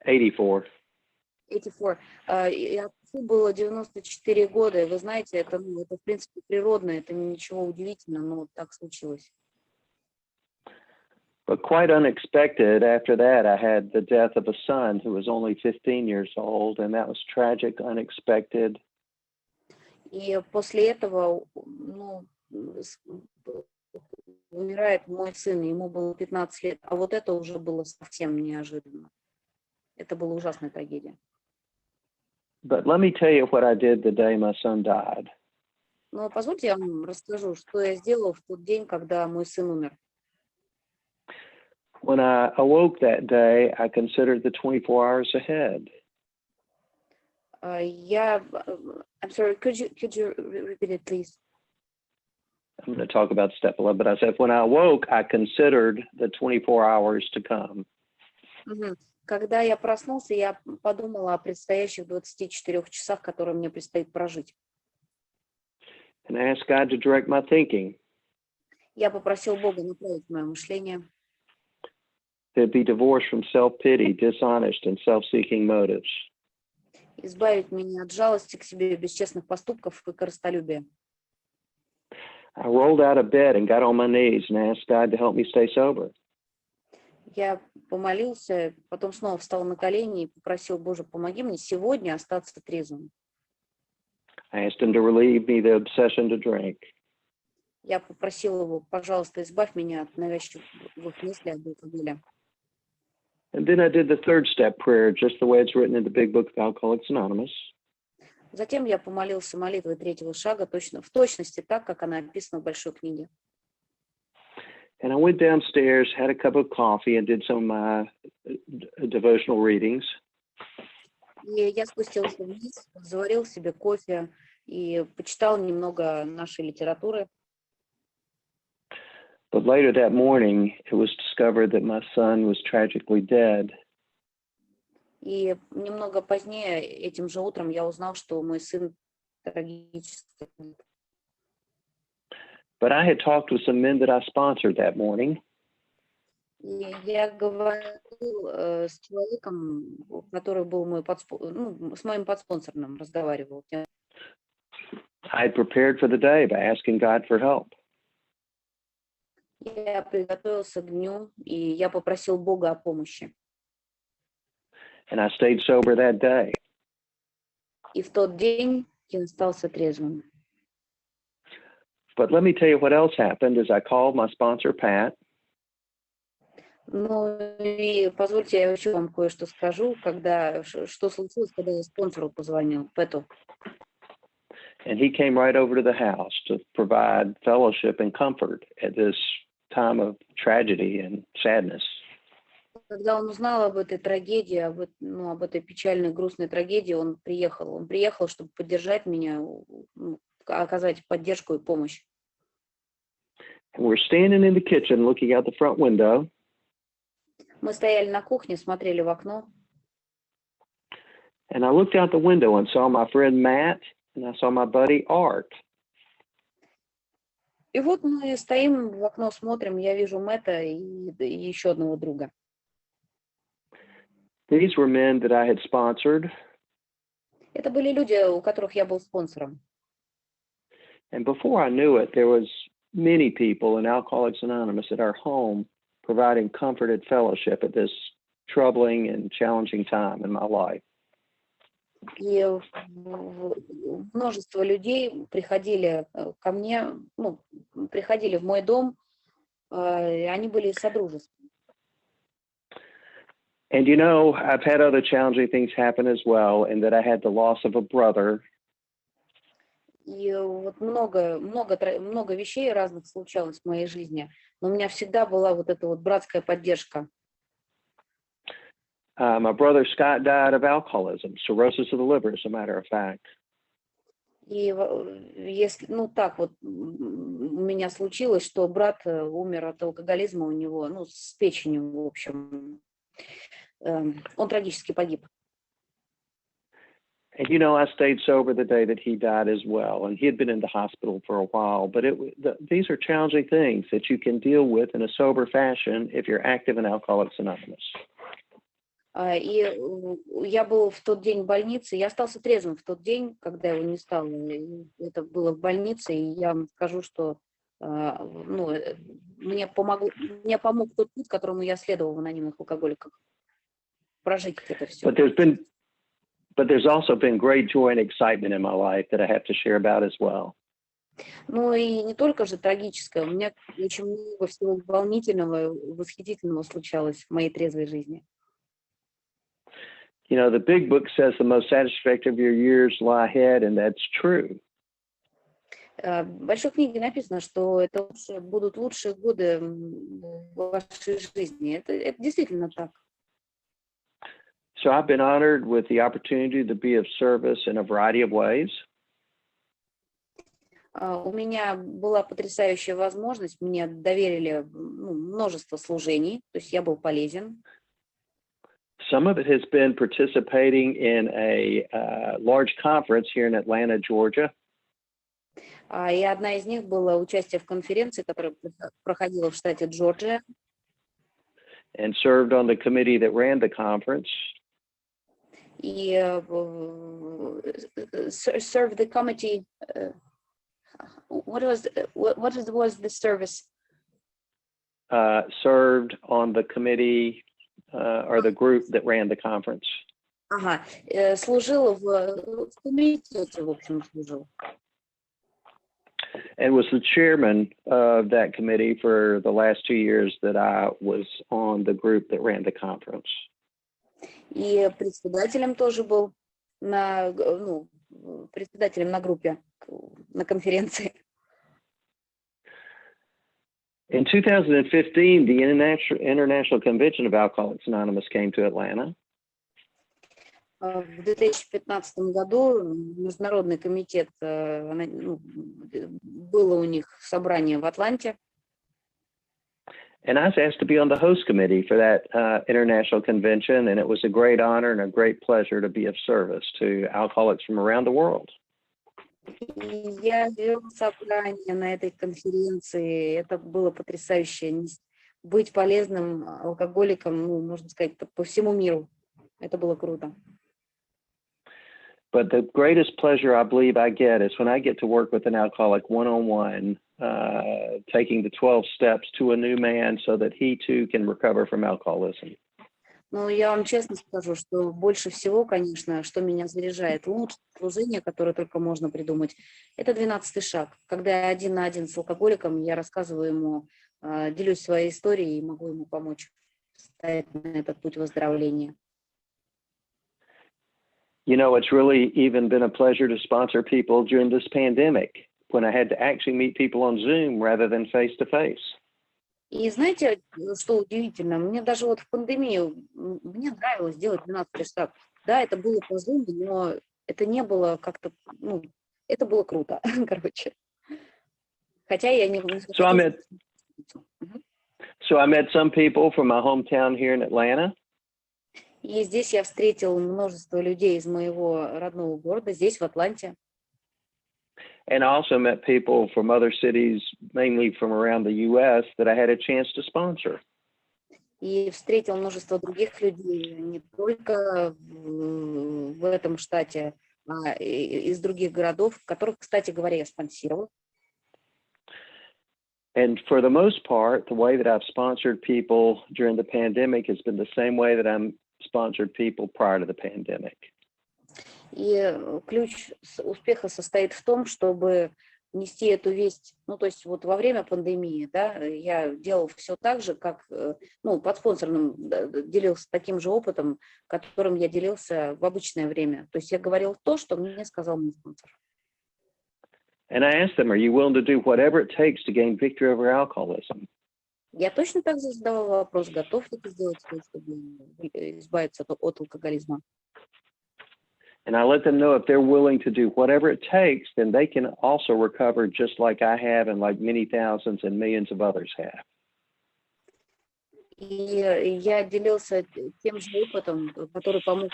84. 84. И отцу было 94 года. И вы знаете, это в принципе природно, это ничего удивительного, но вот так случилось. But quite unexpected, after that, I had the death of a son who was only 15 years old, and that was tragic, unexpected. И после этого, умирает мой сын, ему было 15 лет, а вот это уже было совсем неожиданно. Это была ужасная трагедия. But let me tell you what I did the day my son died. Но позвольте я вам расскажу, что я сделала в тот день, когда мой сын умер. When I awoke that day, I considered the 24 hours ahead. I'm sorry, could you repeat it, please? I'm going to talk about step 11, but I said when I awoke, I considered the 24 hours to come. Когда я проснулся, я подумала о предстоящих 24 часах, которые мне предстоит прожить. And I asked God to direct my thinking. Я попросил Бога направить мое мышление. To be divorced from self-pity, dishonest, and self-seeking motives. Избавить меня от жалости к себе, бесчестных поступков и корыстолюбия. I rolled out of bed and got on my knees and asked God to help me stay sober. Я помолился, потом снова встал на колени и попросил: Боже, помоги мне сегодня остаться трезвым. I asked him to relieve me the obsession to drink. Я попросил его: пожалуйста, избавь меня от навязчивых мыслей об алкоголе. And then I did the third step prayer, just the way it's written in the big book of Alcoholics Anonymous. Затем я помолился молитвой третьего шага, в точности так, как она описана в большой книге. And I went downstairs, had a cup of coffee, and did some of my devotional readings. И я спустился вниз, заварил себе кофе и почитал немного нашей литературы. But later that morning, it was discovered that my son was tragically dead. И немного позднее, этим же утром, я узнал, что мой сын трагически. But I had talked with some men that I sponsored that morning. И я говорил с человеком, который был с моим подспонсором, разговаривал. I had prepared for the day by asking God for help. Я приготовился к дню, и я попросил Бога о помощи. And I stayed sober that day. И в тот день я остался трезвым. But let me tell you what else happened is I called my sponsor, Pat. Ну и позвольте, я еще вам кое-что скажу, что случилось, когда я спонсору позвонил, Пэту. And he came right over to the house to provide fellowship and comfort at this time of tragedy and sadness. Когда он узнал об этой трагедии, об этой печальной, грустной трагедии, он приехал. Он приехал, чтобы поддержать меня, оказать поддержку и помощь. And we're standing in the kitchen looking out the front window. Мы стояли на кухне, смотрели в окно. And I looked out the window and saw my friend Matt, and I saw my buddy Art. И вот мы стоим в окно, смотрим, я вижу Мэтта и еще одного друга. These were men that I had sponsored, Это были люди, у которых я был спонсором. and before I knew it, there was many people in Alcoholics Anonymous at our home providing comfort and fellowship at this troubling and challenging time in my life. И множество людей приходили ко мне, ну, приходили в мой дом, и они были содружеством. And you know, I've had other challenging things happen as well, in that I had the loss of a brother. И вот много вещей разных случалось в моей жизни, но у меня всегда была вот эта вот братская поддержка. My brother Scott died of alcoholism, cirrhosis of the liver, as a matter of fact. И если, ну так вот у меня случилось, что брат умер от алкоголизма у него, ну с печенью, в общем, он трагически погиб. And you know, I stayed sober the day that he died as well, and he had been in the hospital for a while. But these are challenging things that you can deal with in a sober fashion if you're active in Alcoholics Anonymous. И я был в тот день в больнице, я остался трезвым в тот день, когда его не стало. Это было в больнице, и я вам скажу, что ну, мне помог тот путь, которому я следовал в анонимных алкоголиках, прожить это все. But there's also been great joy and excitement in my life that I have to share about as well. Ну и не только же трагическое, у меня очень много всего волнительного, восхитительного случалось в моей трезвой жизни. You know, the big book says the most satisfactory of your years lie ahead, and that's true. В большой книге написано, что это будут лучшие годы в вашей жизни. Это действительно так. So I've been honored with the opportunity to be of service in a variety of ways. У меня была потрясающая возможность, мне доверили множество служений, то есть я был полезен. Some of it has been participating in a large conference here in Atlanta, Georgia. И одна из них была участие в конференции, которая проходила в штате Джорджия. And served on the committee that ran the conference. И served the committee. What was the service? Served on the committee or the group that ran the conference. Ага, служил в комитете, в общем, служил. And was the chairman of that committee for the last 2 years that I was on the group that ran the conference. И председателем тоже был председателем на группе, на конференции. In 2015, the International Convention of Alcoholics Anonymous came to Atlanta. В 2015 году Международный комитет, было у них собрание в Атланте. And I was asked to be on the host committee for that international convention, and it was a great honor and a great pleasure to be of service to alcoholics from around the world. Я вел собрание на этой конференции. Это было потрясающе. Быть полезным алкоголиком, можно сказать, по всему миру. Это было круто. But the greatest pleasure I believe I get is when I get to work with an alcoholic one-on-one, taking the 12 steps to a new man so that he too can recover from alcoholism. Ну, я вам честно скажу, что больше всего, конечно, что меня заряжает, лучшее служение, которое только можно придумать, это 12-й шаг. Когда я один на один с алкоголиком, я рассказываю ему, делюсь своей историей и могу ему помочь встать на этот путь выздоровления. You know, it's really even been a pleasure to sponsor people during this pandemic when I had to actually meet people on Zoom rather than face-to-face. И знаете, что удивительно? Мне даже вот в пандемию, мне нравилось делать 12-й шаг. Да, это было по Zoom, но это не было как-то, это было круто, короче. Хотя я не... So I met some people from my hometown here in Atlanta. И здесь я встретил множество людей из моего родного города, здесь, в Атланте. And I also met people from other cities, mainly from around the U.S., that I had a chance to sponsor. И встретил множество других людей, не только в этом штате, а из других городов, которых, кстати говоря, я спонсировал. And for the most part, the way that I've sponsored people during the pandemic has been the same way that I'm sponsored people prior to the pandemic. И ключ успеха состоит в том, чтобы нести эту весть, ну, то есть вот во время пандемии, да, я делал все так же, как, ну, под спонсорным делился таким же опытом, которым я делился в обычное время. То есть я говорил то, что мне сказал мой спонсор. And I asked them, are you willing to do whatever it takes to gain victory over alcoholism? Я точно так же задавал вопрос, готов ли ты сделать все, чтобы избавиться от алкоголизма. And I let them know if they're willing to do whatever it takes, then they can also recover just like I have and like many thousands and millions of others have. И я делился тем же опытом, который помог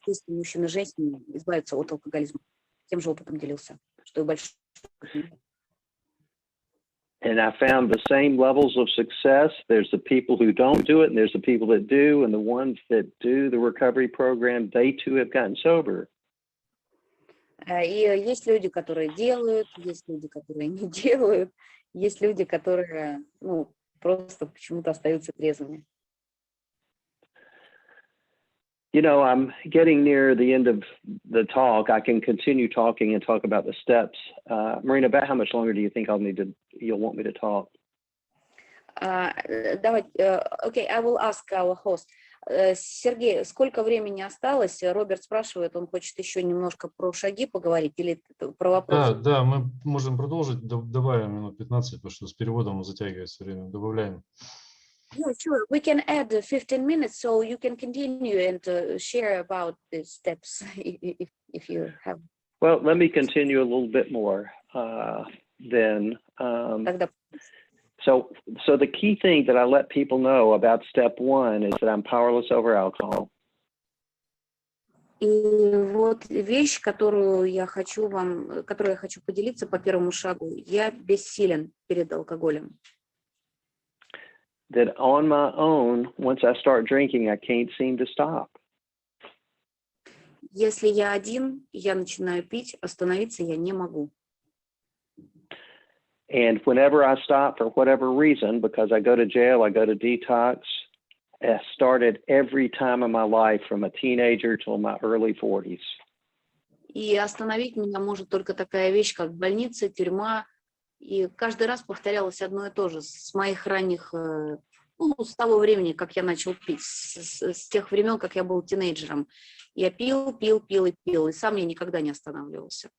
тысячам мужчин и женщин избавиться от алкоголизма. Тем же опытом делился, что и большой. And I found the same levels of success. There's the people who don't do it, and there's the people that do, and the ones that do the recovery program, they too have gotten sober. И есть люди, которые делают, есть люди, которые не делают, есть люди, которые, ну, просто почему-то остаются трезвыми. You know, I'm getting near the end of the talk. I can continue talking and talk about the steps. Marina, about how much longer do you think you'll want me to talk? Okay, I will ask our host. Сергей, сколько времени осталось? Роберт спрашивает, он хочет еще немножко про шаги поговорить или про вопросы? Да, мы можем продолжить, добавим минут 15, потому что с переводом затягивается время, добавляем. Yeah, sure. We can add 15 minutes, so you can continue and share about the steps if you have. Well, let me continue a little bit more then. So the key thing that I let people know about step one is that I'm powerless over alcohol. И вот вещь, которую я хочу поделиться по первому шагу. Я бессилен перед алкоголем. That on my own, once I start drinking, I can't seem to stop. Если я один, я начинаю пить, остановиться я не могу. And whenever I stop for whatever reason, because I go to jail, I go to detox, I started every time in my life from a teenager till my early 40s. И остановить меня может только такая вещь, как больница, тюрьма. И каждый раз повторялось одно и то же с моих ранних, ну, с того времени, как я начал пить, с тех времен, как я был тинейджером. Я пил, и сам я никогда не останавливался.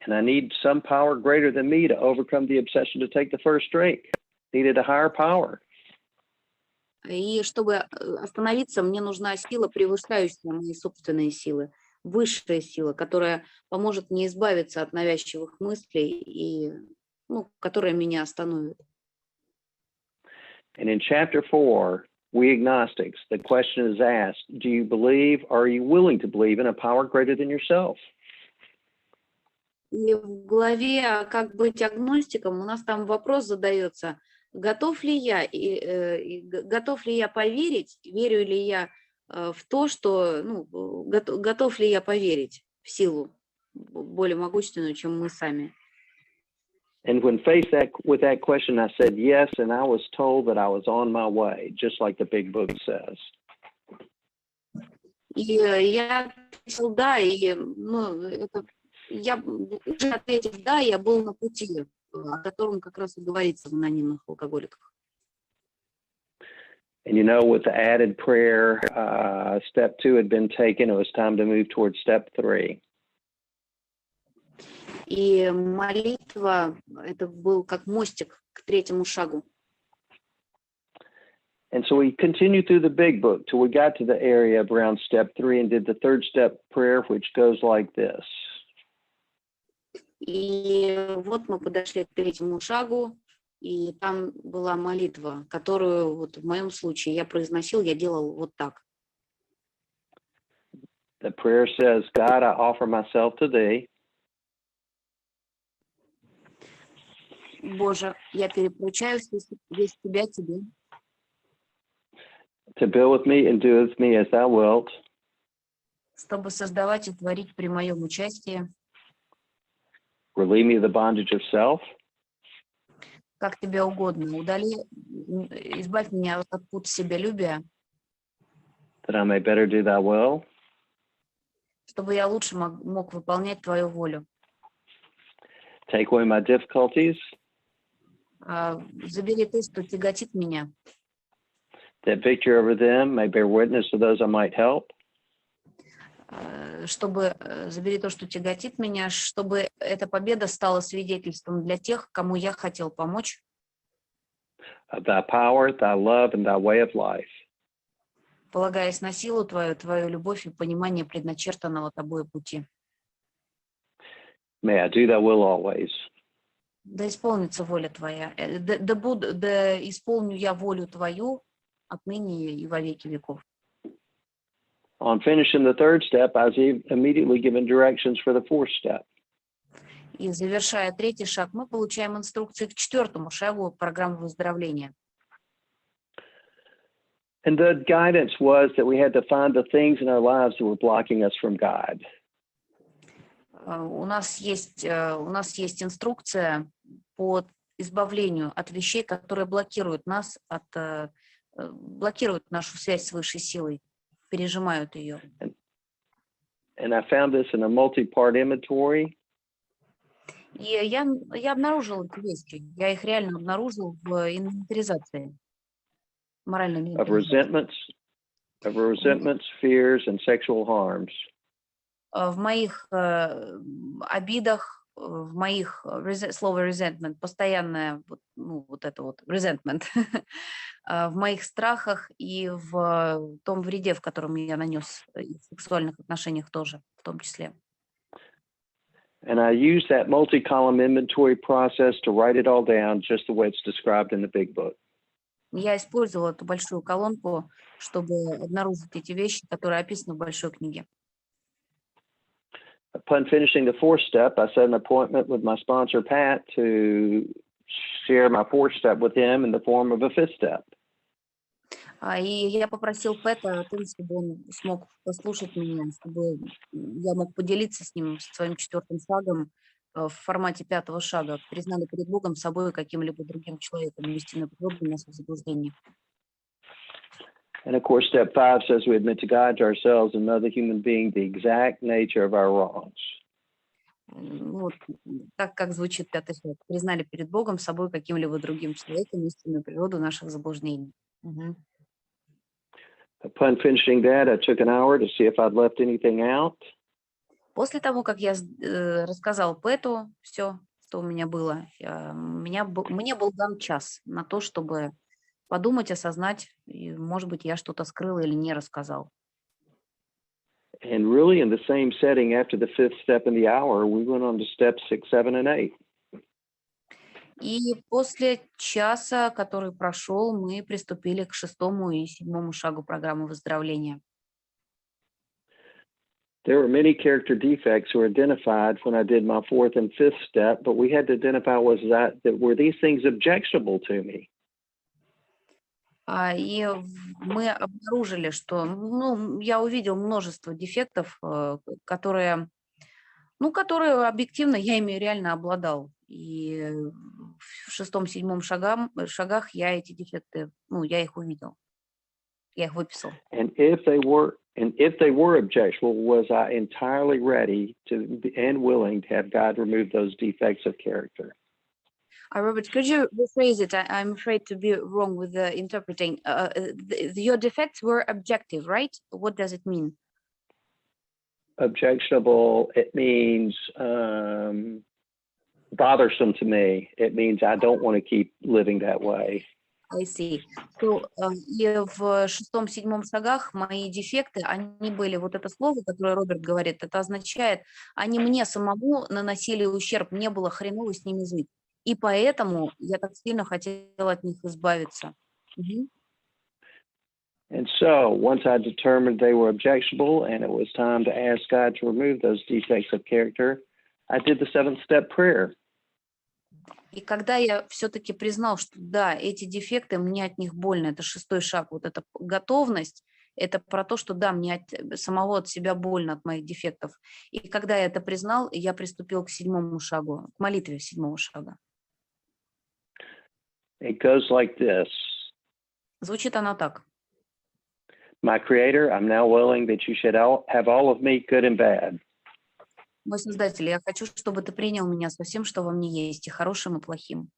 And I need some power greater than me to overcome the obsession to take the first drink. Needed a higher power. И чтобы остановиться, мне нужна сила, превышающая мои собственные силы. Высшая сила, которая поможет мне избавиться от навязчивых мыслей и, ну, которая меня остановит. And in chapter 4, we agnostics, the question is asked, do you believe, or are you willing to believe in a power greater than yourself? И в главе «Как быть агностиком» у нас там вопрос задается, готов ли я поверить, верю ли я в то, что, ну, готов ли я поверить в силу более могущественную, чем мы сами. And when faced with that question, I said yes, and I was told that I was on my way, just like the big book says. И я ответил да, и, ну, я уже ответил да, я был на пути, о котором как раз и говорится в анонимных алкоголиках. And you know, with the added prayer, step 2 had been taken. It was time to move towards step 3. И молитва, это был как мостик к третьему шагу. And so we continued through the big book till we got to the area around step 3 and did the third step prayer, which goes like this. И вот мы подошли к третьему шагу, и там была молитва, которую вот в моем случае я произносил, я делал вот так. The prayer says, God, I offer myself to thee. Боже, я перепоручаю весь себя тебе, To build with me and do with me as thou wilt. чтобы создавать и творить при моем участии, Relieve me of the bondage of self. как тебе угодно. Избавь меня от пут себялюбия, That I may better do thy will. чтобы я лучше мог выполнять твою волю. Take away my difficulties. Забери то, что тяготит меня, That victory over them may bear witness to those I might help. чтобы забери то, что тяготит меня, чтобы эта победа стала свидетельством для тех, кому я хотел помочь. Of thy power, thy love, and thy way of life. Полагаясь на силу твою любовь и понимание предначертанного тобой пути. May I do thy will always. Да исполнится воля твоя. Да исполню я волю твою отныне и во веки веков. On finishing the third step, I was immediately given directions for the fourth step. И завершая третий шаг, мы получаем инструкции к четвертому шагу программы выздоровления. And the guidance was that we had to find the things in our lives that were blocking us from God. У нас есть инструкция по избавлению от вещей, которые блокируют нас, блокируют нашу связь с высшей силой, пережимают ее. And I found this in a multi-part inventory. И я обнаружил эти вещи. Я их реально обнаружил в инвентаризации. Моральной инвентаризации. Of resentments, fears, and sexual harms. В моих обидах, в моих слово resentment, постоянное вот это вот resentment, в моих страхах и в том вреде, в котором я нанес, и в сексуальных отношениях тоже, в том числе. And I use that multi-column inventory process to write it all down just the way it's described in the big book. Я использовала эту большую колонку, чтобы обнаружить эти вещи, которые описаны в большой книге. Upon finishing the fourth step, I set an appointment with my sponsor, Pat, to share my fourth step with him in the form of a fifth step. И я попросил Пэта о том, чтобы он смог послушать меня, чтобы я мог поделиться с ним своим четвертым шагом в формате пятого шага. Признали перед Богом, собой и каким-либо другим человеком истинную природу наших заблуждений. And of course, step 5 says we admit to God, to ourselves, and another human being the exact nature of our wrongs. Вот, так как звучит пятый шаг. Признали перед Богом, собой, каким-либо другим человеком истинную природу наших заблуждений. Угу. Upon finishing that, I took an hour to see if I'd left anything out. После того, как я рассказал Пэту все, что у меня было, мне был дан час на то, чтобы подумать, осознать, и, может быть, я что-то скрыл или не рассказал. And really in the same setting after the fifth step in the hour, we went on to steps 6, 7, and 8. И после часа, который прошел, мы приступили к шестому и седьмому шагу программы выздоровления. There were many character defects were identified when I did my fourth and fifth step, but we had to identify were these things objectionable to me. И мы обнаружили, что, я увидел множество дефектов, которые объективно я ими реально обладал. И в шестом-седьмом шагах я эти дефекты, я их увидел, я их выписал. And if they were objectionable, was I entirely ready to and willing to have God remove those defects of character? Robert, could you rephrase it? I'm afraid to be wrong with the interpreting. Your defects were objective, right? What does it mean? Objectionable, it means bothersome to me. It means I don't want to keep living that way. I see. So, и в шестом-седьмом шагах мои дефекты, они были, вот это слово, которое Роберт говорит, это означает, они мне самому наносили ущерб, мне было хреново с ними жить. И поэтому я так сильно хотела от них избавиться. And so once I determined they were objectionable and it was time to ask God to remove those defects of character, I did the 7-step prayer. И когда я все-таки признал, что да, эти дефекты, мне от них больно, это 6-й шаг, вот эта готовность, это про то, что да, мне самого от себя больно от моих дефектов. И когда я это признал, я приступил к 7-му шагу, к молитве 7-го шага. It goes like this. Звучит оно так. My Creator, I'm now willing that you should have all of me, good and bad. Мой Создатель, я хочу, чтобы ты принял меня со всем, что во мне есть, и хорошим, и плохим.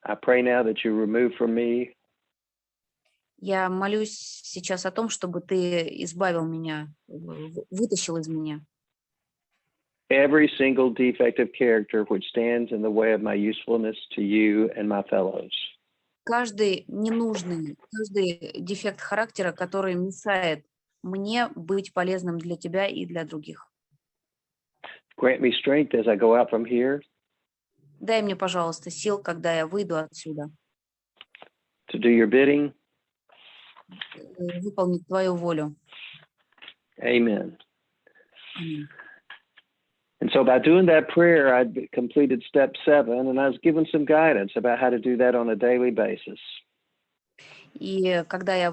I pray now that you remove from me Я молюсь сейчас о том, чтобы ты избавил меня, вытащил из меня every single defect of character which stands in the way of my usefulness to you and my fellows. каждый ненужный, каждый дефект характера, который мешает мне быть полезным для тебя и для других. Grant me strength as I go out from here Дай мне, пожалуйста, сил, когда я выйду отсюда, to do your bidding. выполнить твою волю. Amen. Аминь. And so by doing that prayer, I'd completed step 7, and I was given some guidance about how to do that on a daily basis. И когда я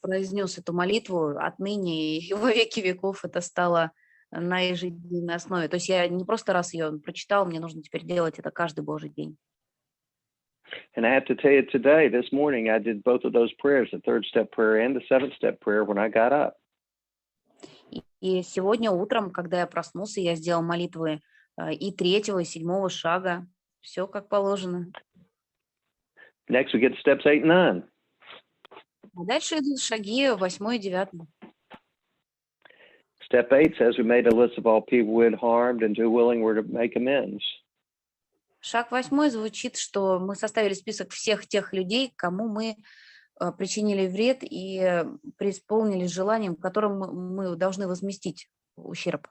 произнес эту молитву, отныне и во веки веков это стало на ежедневной основе. То есть я не просто раз ее прочитал, мне нужно теперь делать это каждый Божий день. And I have to tell you today, this morning, I did both of those prayers, the 3rd-step prayer and the 7th-step prayer when I got up. И сегодня утром, когда я проснулся, я сделал молитвы и 3-го, и 7-го шага. Все как положено. Next, we get to steps 8 and 9. А дальше идут шаги 8 и 9. Step 8 says we made a list of all people we had harmed and too willing were to make amends. Шаг 8 звучит, что мы составили список всех тех людей, кому мы причинили вред и преисполнились желанием, которым мы должны возместить ущерб.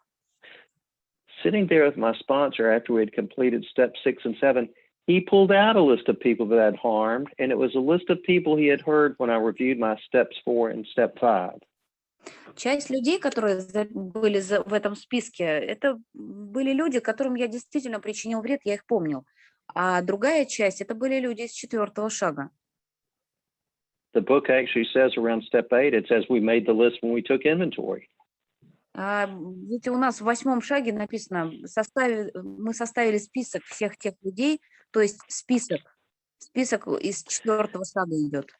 Sitting there with my sponsor after we had completed step 6 and 7, he pulled out a list of people that I'd harmed, and it was a list of people he had heard when I reviewed my steps 4 and step 5. Часть людей, которые были в этом списке, это были люди, которым я действительно причинил вред, я их помнил. А другая часть, это были люди из 4-го шага. The book actually says around step 8, it says we made the list when we took inventory. Ведь у нас в 8-м шаге написано, мы составили список всех тех людей, то есть список из 4-го шага идет.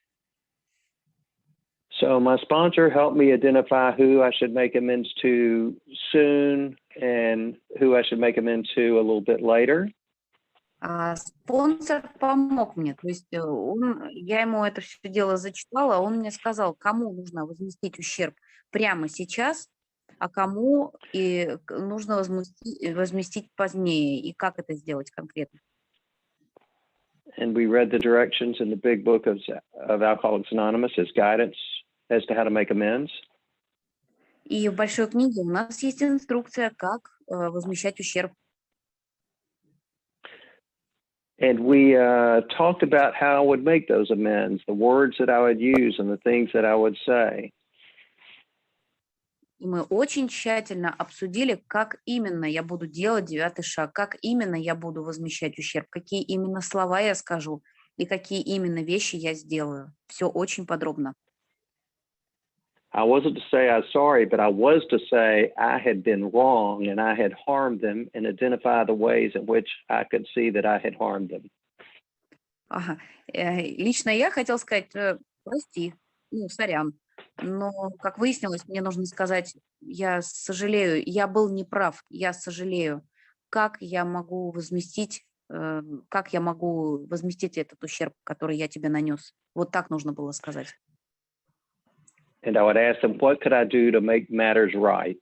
So my sponsor helped me identify who I should make amends to soon and who I should make amends to a little bit later. Спонсор помог мне, то есть я ему это все дело зачитала, он мне сказал, кому нужно возместить ущерб прямо сейчас, а кому и нужно возместить позднее, и как это сделать конкретно. And we read the directions in the big book of Alcoholics Anonymous as guidance as to how to make amends. И в большой книге у нас есть инструкция, как возмещать ущерб. And we talked about how I would make those amends, the words that I would use and the things that I would say. И мы очень тщательно обсудили, как именно я буду делать 9-й шаг, как именно я буду возмещать ущерб, какие именно слова я скажу и какие именно вещи я сделаю. Все очень подробно. I wasn't to say I'm sorry, but I was to say I had been wrong and I had harmed them and identify the ways in which I could see that I had harmed them. Ага. Лично я хотел сказать, прости, сорян. Но, как выяснилось, мне нужно сказать, я сожалею, я был неправ, я сожалею. Как я могу возместить этот ущерб, который я тебе нанес? Вот так нужно было сказать. And I would ask them, what could I do to make matters right?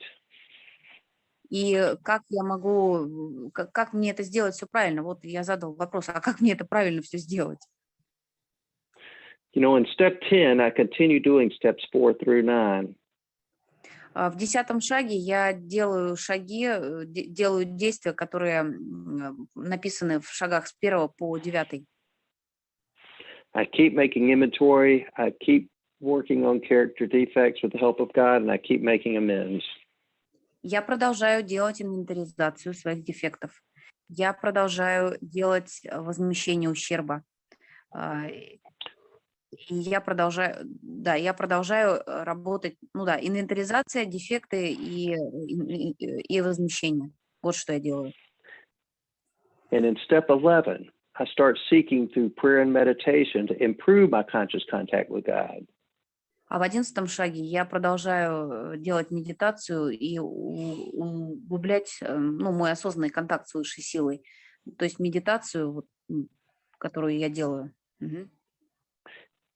И как мне это сделать все правильно? Вот я задал вопрос, а как мне это правильно все сделать? You know, in step 10, I continue doing steps 4 through 9. В 10-м шаге я делаю действия, которые написаны в шагах с 1 по 9. I keep making inventory. I keep working on character defects with the help of God, and I keep making amends. Я продолжаю делать инвентаризацию своих дефектов. Я продолжаю делать возмещение ущерба. И я продолжаю работать, инвентаризация, дефекты и возмещение. Вот что я делаю. And in step 11, I start seeking through prayer and meditation to improve my conscious contact with God. А в 11 шаге я продолжаю делать медитацию и углублять мой осознанный контакт с высшей силой. То есть медитацию, которую я делаю. Мгм.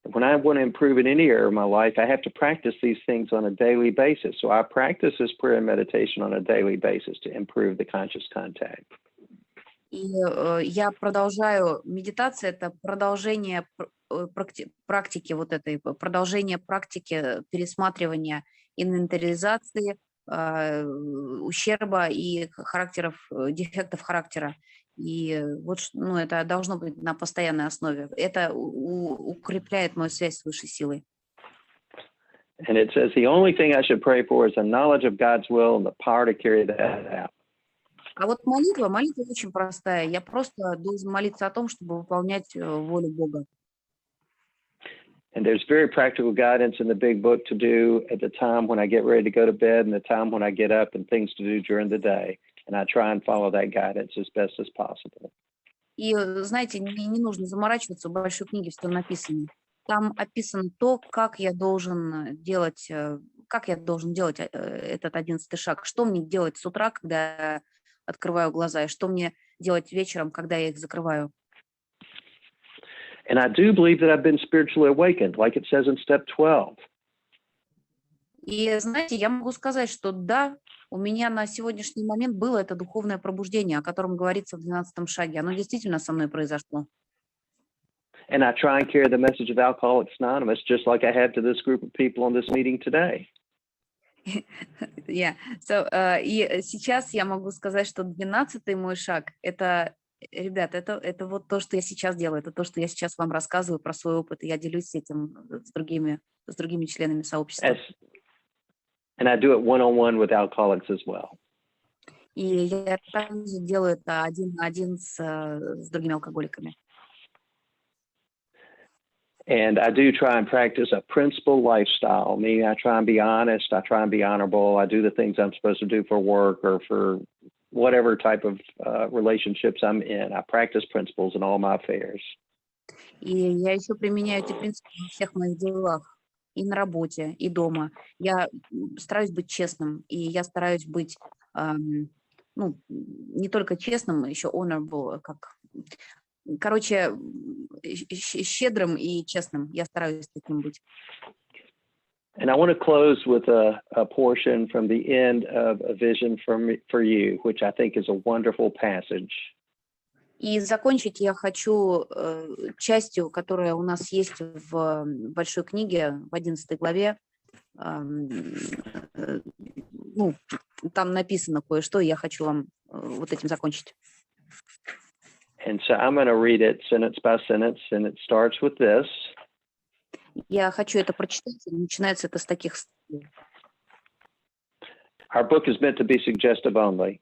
When I want to improve in any area of my life, I have to practice these things on a daily basis. So I practice this prayer and meditation on a daily basis to improve the conscious contact. И я продолжаю, медитация – это продолжение практики вот этой, продолжение практики пересматривания инвентаризации, ущерба и дефектов характера. И вот, это должно быть на постоянной основе. Это укрепляет мою связь с высшей силой. And it says the only thing I should pray for is a knowledge of God's will and the power to carry that out. А вот молитва очень простая. Я просто должен молиться о том, чтобы выполнять волю Бога. And there's very practical guidance in the big book to do at the time when I get ready to go to bed and the time when I get up and things to do during the day. And I try and follow that guidance as best as possible. И, знаете, не нужно заморачиваться, в большой книге все написано. Там описано то, как я должен делать этот 11-й шаг. Что мне делать с утра, когда я открываю глаза, и что мне делать вечером, когда я их закрываю. And I do believe that I've been spiritually awakened, like it says in step 12. И, знаете, я могу сказать, что да, у меня на сегодняшний момент было это духовное пробуждение, о котором говорится в 12 шаге. Оно действительно со мной произошло. And I try and carry the message of Alcoholics Anonymous just like I have to this group of people on this meeting today. И сейчас я могу сказать, что 12-й мой шаг – это, ребята, это вот то, что я сейчас делаю, это то, что я сейчас вам рассказываю про свой опыт, и я делюсь этим с другими членами сообщества. And I do it one-on-one with alcoholics as well. И я также делаю это один на один с другими алкоголиками. And I do try and practice a principled lifestyle, meaning I try and be honest, I try and be honorable, I do the things I'm supposed to do for work or for whatever type of relationships I'm in. I practice principles in all my affairs. И я еще применяю эти принципы во всех моих делах, и на работе, и дома. Я стараюсь быть честным, и я стараюсь быть, не только честным, еще honorable, щедрым и честным. Я стараюсь таким быть. And I want to close with a portion from the end of A Vision for You, which I think is a wonderful passage. И закончить я хочу частью, которая у нас есть в большой книге, в 11 главе. Там написано кое-что, и я хочу вам вот этим закончить. And so I'm going to read it sentence by sentence, and it starts with this. Я хочу это прочитать, и начинается это с таких слов. Our book is meant to be suggestive only.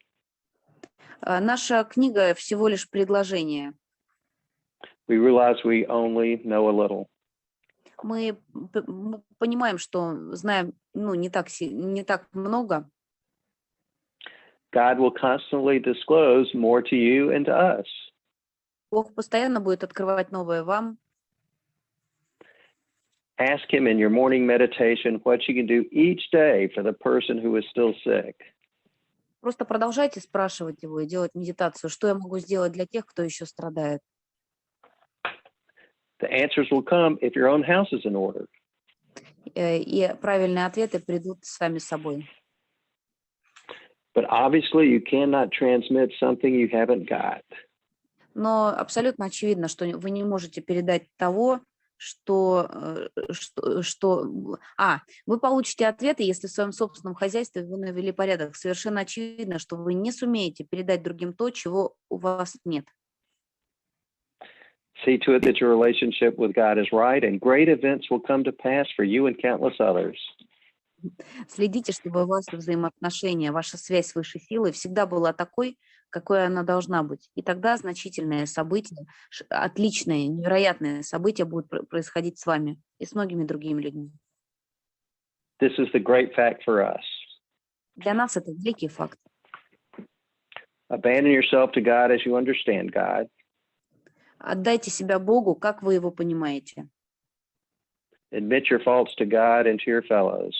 Наша книга всего лишь предложение. We realize we only know a little. Мы понимаем, что знаем, не так много. God will constantly disclose more to you and to us. Бог постоянно будет открывать новое вам. Ask him in your morning meditation what you can do each day for the person who is still sick. Просто продолжайте спрашивать его и делать медитацию. Что я могу сделать для тех, кто еще страдает? The answers will come if your own house is in order. И правильные ответы придут сами собой. But obviously you cannot transmit something you haven't got. Но абсолютно очевидно, что вы не можете передать того, вы получите ответы, если в своем собственном хозяйстве вы навели порядок. Совершенно очевидно, что вы не сумеете передать другим то, чего у вас нет. See to it that your relationship with God is right, and great events will come to pass for you and countless others. Следите, чтобы у вас взаимоотношения, ваша связь с высшей силой всегда была такой, какой она должна быть. И тогда значительные события, отличные, невероятные события будут происходить с вами и с многими другими людьми. This is the great fact for us. Для нас это великий факт. Abandon yourself to God as you understand God. Отдайте себя Богу, как вы его понимаете. Admit your faults to God and to your fellows.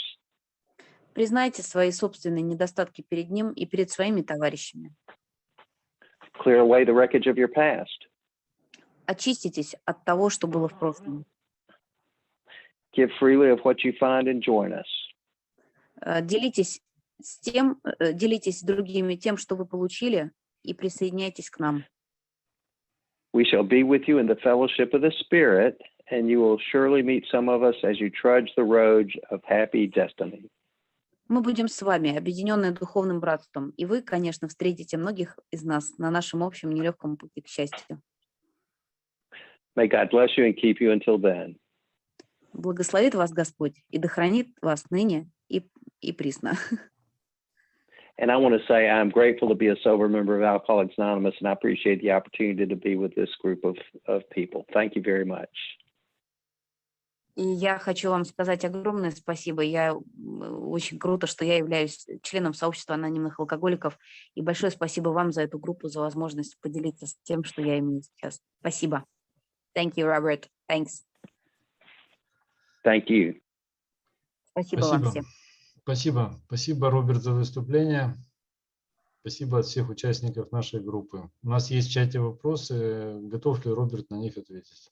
Признайте свои собственные недостатки перед Ним и перед своими товарищами. Clear away the wreckage of your past. Очиститесь от того, что было в прошлом. Give freely of what you find and join us. Делитесь с другими тем, что вы получили, и присоединяйтесь к нам. We shall be with you in the fellowship of the Spirit, and you will surely meet some of us as you trudge the road of happy destiny. Мы будем с вами, объединенные духовным братством, и вы, конечно, встретите многих из нас на нашем общем нелегком пути к счастью. May God bless you and keep you until then. Благословит вас Господь и да хранит вас ныне и присно. And I want to say I'm grateful to be a sober member of Alcoholics Anonymous, and I appreciate the opportunity to be with this group of people. Thank you very much. И я хочу вам сказать огромное спасибо. Очень круто, что я являюсь членом сообщества анонимных алкоголиков. И большое спасибо вам за эту группу, за возможность поделиться с тем, что я имею сейчас. Спасибо. Thank you, Robert. Thanks. Thank you. Спасибо вам всем. Спасибо, Роберт, за выступление. Спасибо от всех участников нашей группы. У нас есть в чате вопросы. Готов ли Роберт на них ответить?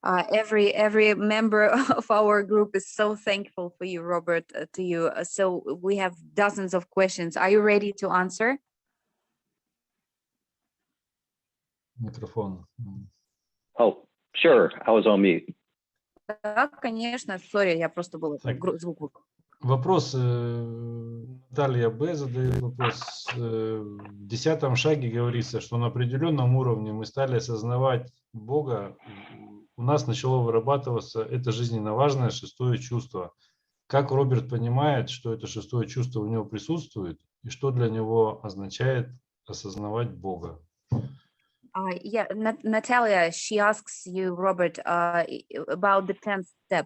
Every member of our group is so thankful for you, Robert, to you. So we have dozens of questions. Are you ready to answer? Микрофон. Oh, sure. I was on mute. Да, конечно. Сори, я просто был звук выключил. Вопрос, Наталья Б. задает вопрос. В 10 шаге говорится, что на определенном уровне мы стали осознавать Бога, у нас начало вырабатываться это жизненно важное шестое чувство. Как Роберт понимает, что это шестое чувство у него присутствует, и что для него означает осознавать Бога? Natalia, she asks you, Robert, about the 10th step.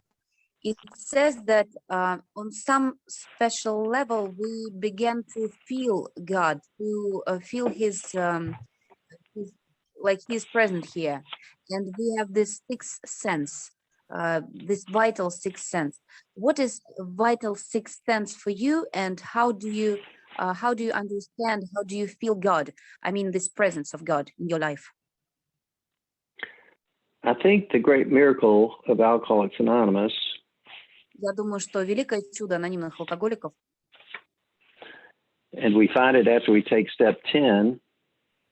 It says that on some special level, we began to feel God, to feel His present here. And we have this sixth sense, this vital sixth sense. What is vital sixth sense for you, and how do you understand, how do you feel God? I mean, this presence of God in your life. I think the great miracle of Alcoholics Anonymous Я думаю, что великое чудо анонимных алкоголиков, and we find it after we take step 10,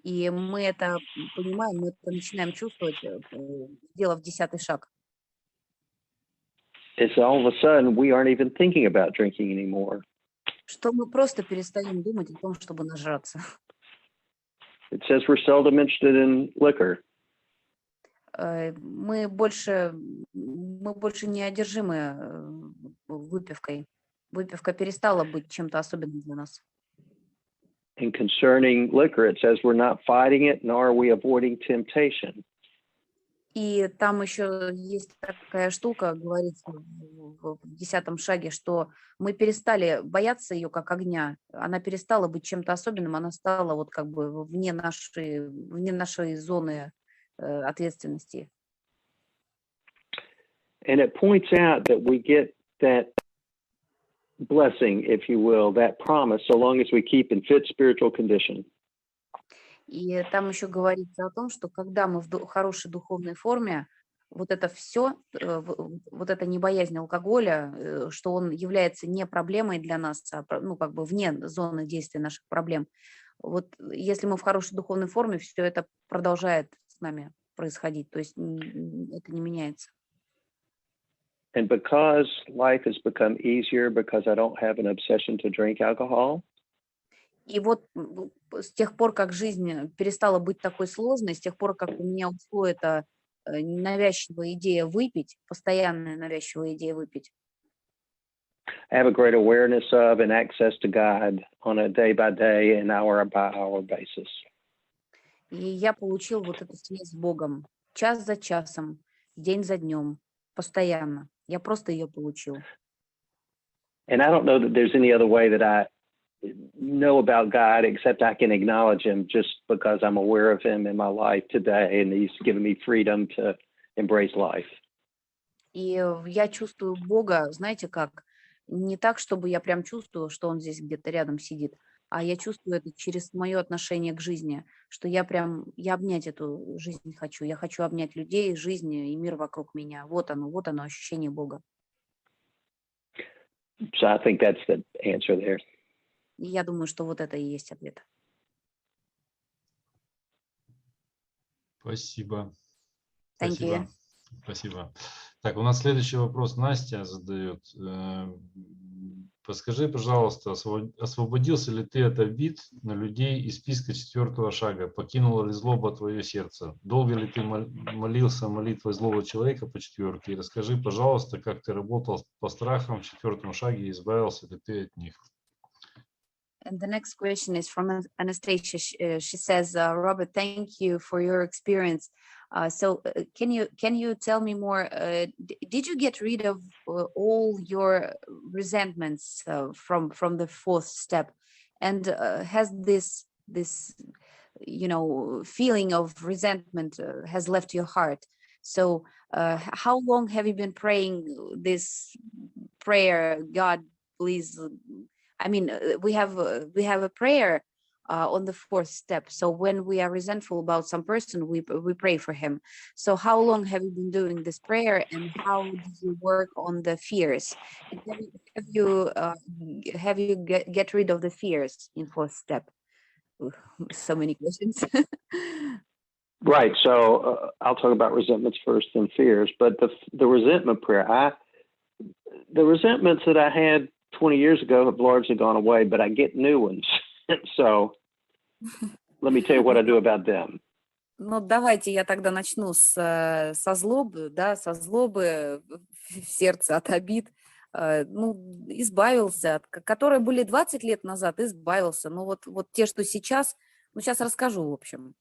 и мы это понимаем, мы это начинаем чувствовать, сделав 10-й шаг. it's all of a sudden we aren't even thinking about drinking anymore. Что мы просто перестаем думать о том, чтобы нажраться. It says we're seldom interested in liquor. Мы больше не одержимы выпивкой. Выпивка перестала быть чем-то особенным для нас. And concerning liquor, it says we're not fighting it, nor are we avoiding temptation. И там еще есть такая штука, говорится в 10-м шаге, что мы перестали бояться ее как огня. Она перестала быть чем-то особенным, она стала вот как бы вне нашей зоны ответственности. And it points out that we get that blessing, if you will, that promise, so long as we keep in fit spiritual condition. И там еще говорится о том, что когда мы в хорошей духовной форме, вот это все, вот эта неприязнь алкоголя, что он является не проблемой для нас, а как бы вне зоны действия наших проблем. Вот если мы в хорошей духовной форме, все это продолжает с нами происходить, то есть это не меняется. And because life has become easier, because I don't have an obsession to drink alcohol. И вот с тех пор, как жизнь перестала быть такой сложной, с тех пор, как у меня ушло это навязчивая идея выпить, постоянная навязчивая идея выпить. Have a great awareness of and access to God on a day-by-day and hour-by-hour basis. И я получил вот эту связь с Богом час за часом, день за днем, постоянно. Я просто ее получил. And I don't know that there's any other way that I know about God except I can acknowledge him just because I'm aware of him in my life today and he's given me freedom to embrace life. И я чувствую Бога, знаете как, не так, чтобы я прям чувствую, что он здесь где-то рядом сидит, а я чувствую это через мое отношение к жизни, что я обнять эту жизнь хочу, я хочу обнять людей, жизнь и мир вокруг меня. Вот оно ощущение Бога. So I think that's the answer there. И я думаю, что вот это и есть ответ. Спасибо. Thank Спасибо. you. Спасибо. Так, у нас следующий вопрос Настя задает. Подскажи, пожалуйста, освободился ли ты от обид на людей из списка 4-го шага? Покинула ли злоба твое сердце? Долго ли ты молился молитвой злого человека по 4-ке? И расскажи, пожалуйста, как ты работал по страхам в 4-м шаге и избавился ли ты от них? And the next question is from Anastasia. She says, Robert, thank you for your experience. Can you tell me more? Did you get rid of all your resentments from the 4th step? And has this feeling of resentment has left your heart? So how long have you been praying this prayer? God, please. I mean, we have a prayer on the 4th step. So when we are resentful about some person, we pray for him. So how long have you been doing this prayer, and how do you work on the fears? And have you get rid of the fears in 4th step? So many questions. Right. So I'll talk about resentments first and fears. But the resentment prayer, the resentments that I had 20 years ago have largely gone away, but I get new ones. So let me tell you what I do about them. Ну, давайте я тогда начну со злобы, да, со злобы в сердце, от обид. Избавился, которые были 20 лет назад, избавился. Ну, вот те, что сейчас, сейчас расскажу, в общем.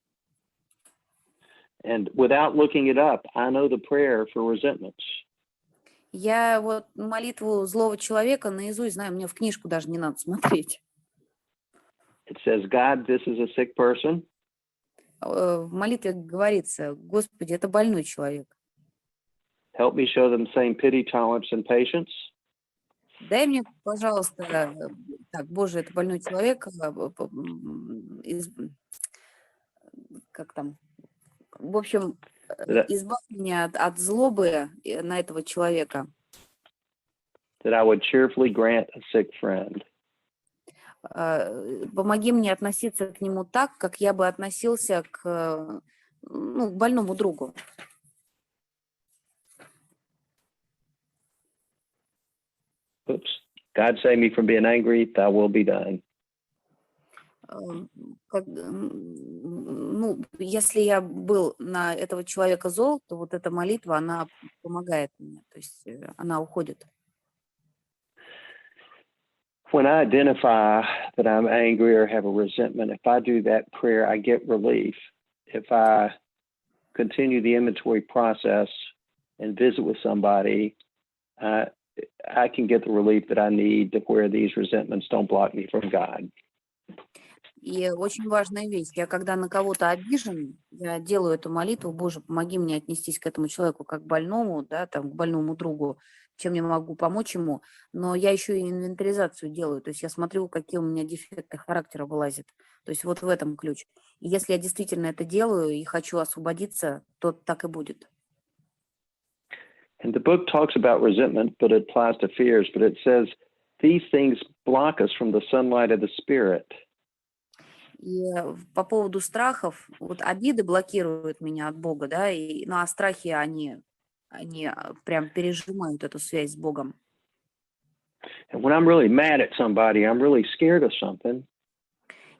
And without looking it up, I know the prayer for resentments. Я вот молитву злого человека наизусть знаю, мне в книжку даже не надо смотреть. It says, God, this is a sick person. В молитве говорится, Господи, это больной человек. Help me show them same pity, tolerance, and patience. Дай мне, пожалуйста, так, Боже, это больной человек, как там, в общем, избавь меня от злобы на этого человека. That I would cheerfully grant a sick friend. Помоги мне относиться к нему так, как я бы относился к больному другу. Oops. God save me from being angry, thy will be done. Если я был на этого человека зол, то вот эта молитва, она помогает мне, то есть она уходит. When I identify that I'm angry or have a resentment, if I do that prayer, I get relief. If I continue the inventory process and visit with somebody, I can get the relief that I need to where these resentments don't block me from God. И очень важная вещь, я когда на кого-то обижен, я делаю эту молитву, Боже, помоги мне отнестись к этому человеку как к больному, да, там, к больному другу, чем я могу помочь ему, но я еще и инвентаризацию делаю, то есть я смотрю, какие у меня дефекты характера вылазят, то есть вот в этом ключ. И если я действительно это делаю и хочу освободиться, то так и будет. And the book talks about resentment, but it applies to fears, but it says these things block us from the sunlight of the Spirit. И по поводу страхов, вот обиды блокируют меня от Бога, да, а страхи, они прям пережимают эту связь с Богом. And when I'm really mad at somebody, I'm really scared of something.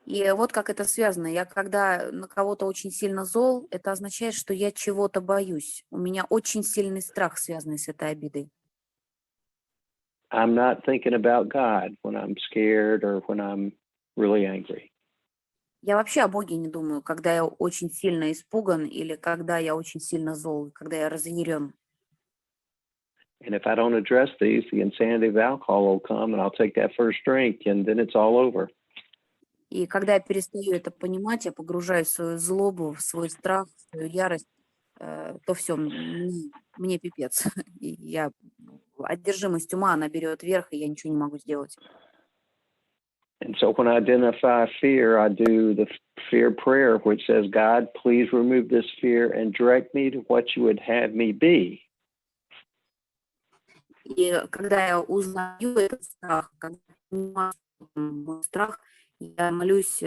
И вот как это связано. Я когда на кого-то очень сильно зол, это означает, что я чего-то боюсь. У меня очень сильный страх, связанный с этой обидой. I'm not thinking about God when I'm scared or when I'm really angry. Я вообще о Боге не думаю, когда я очень сильно испуган или когда я очень сильно зол, когда я разъярен. And if I don't address these, the insanity of alcohol will come and I'll take that first drink and then it's all over. И когда я перестаю это понимать, я погружаюсь в свою злобу, в свой страх, в свою ярость, то все, мне пипец. И одержимость ума, она берет верх, и я ничего не могу сделать. And so when I identify fear, I do the fear prayer, which says, God, please remove this fear and direct me to what you would have me be. И когда я узнаю этот страх, когда я понимаю мой страх, я молюсь,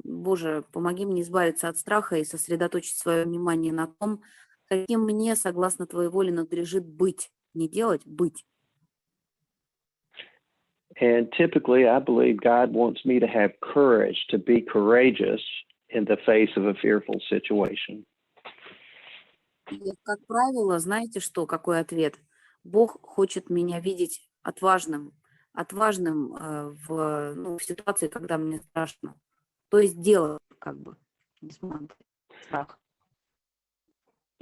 Боже, помоги мне избавиться от страха и сосредоточить свое внимание на том, каким мне, согласно Твоей воле, надлежит быть. Не делать, быть. And typically, I believe God wants me to have courage, to be courageous in the face of a fearful situation. И, как правило, знаете что, какой ответ? Бог хочет меня видеть отважным в ситуации, когда мне страшно. То есть делать, как бы, несмотря на страх.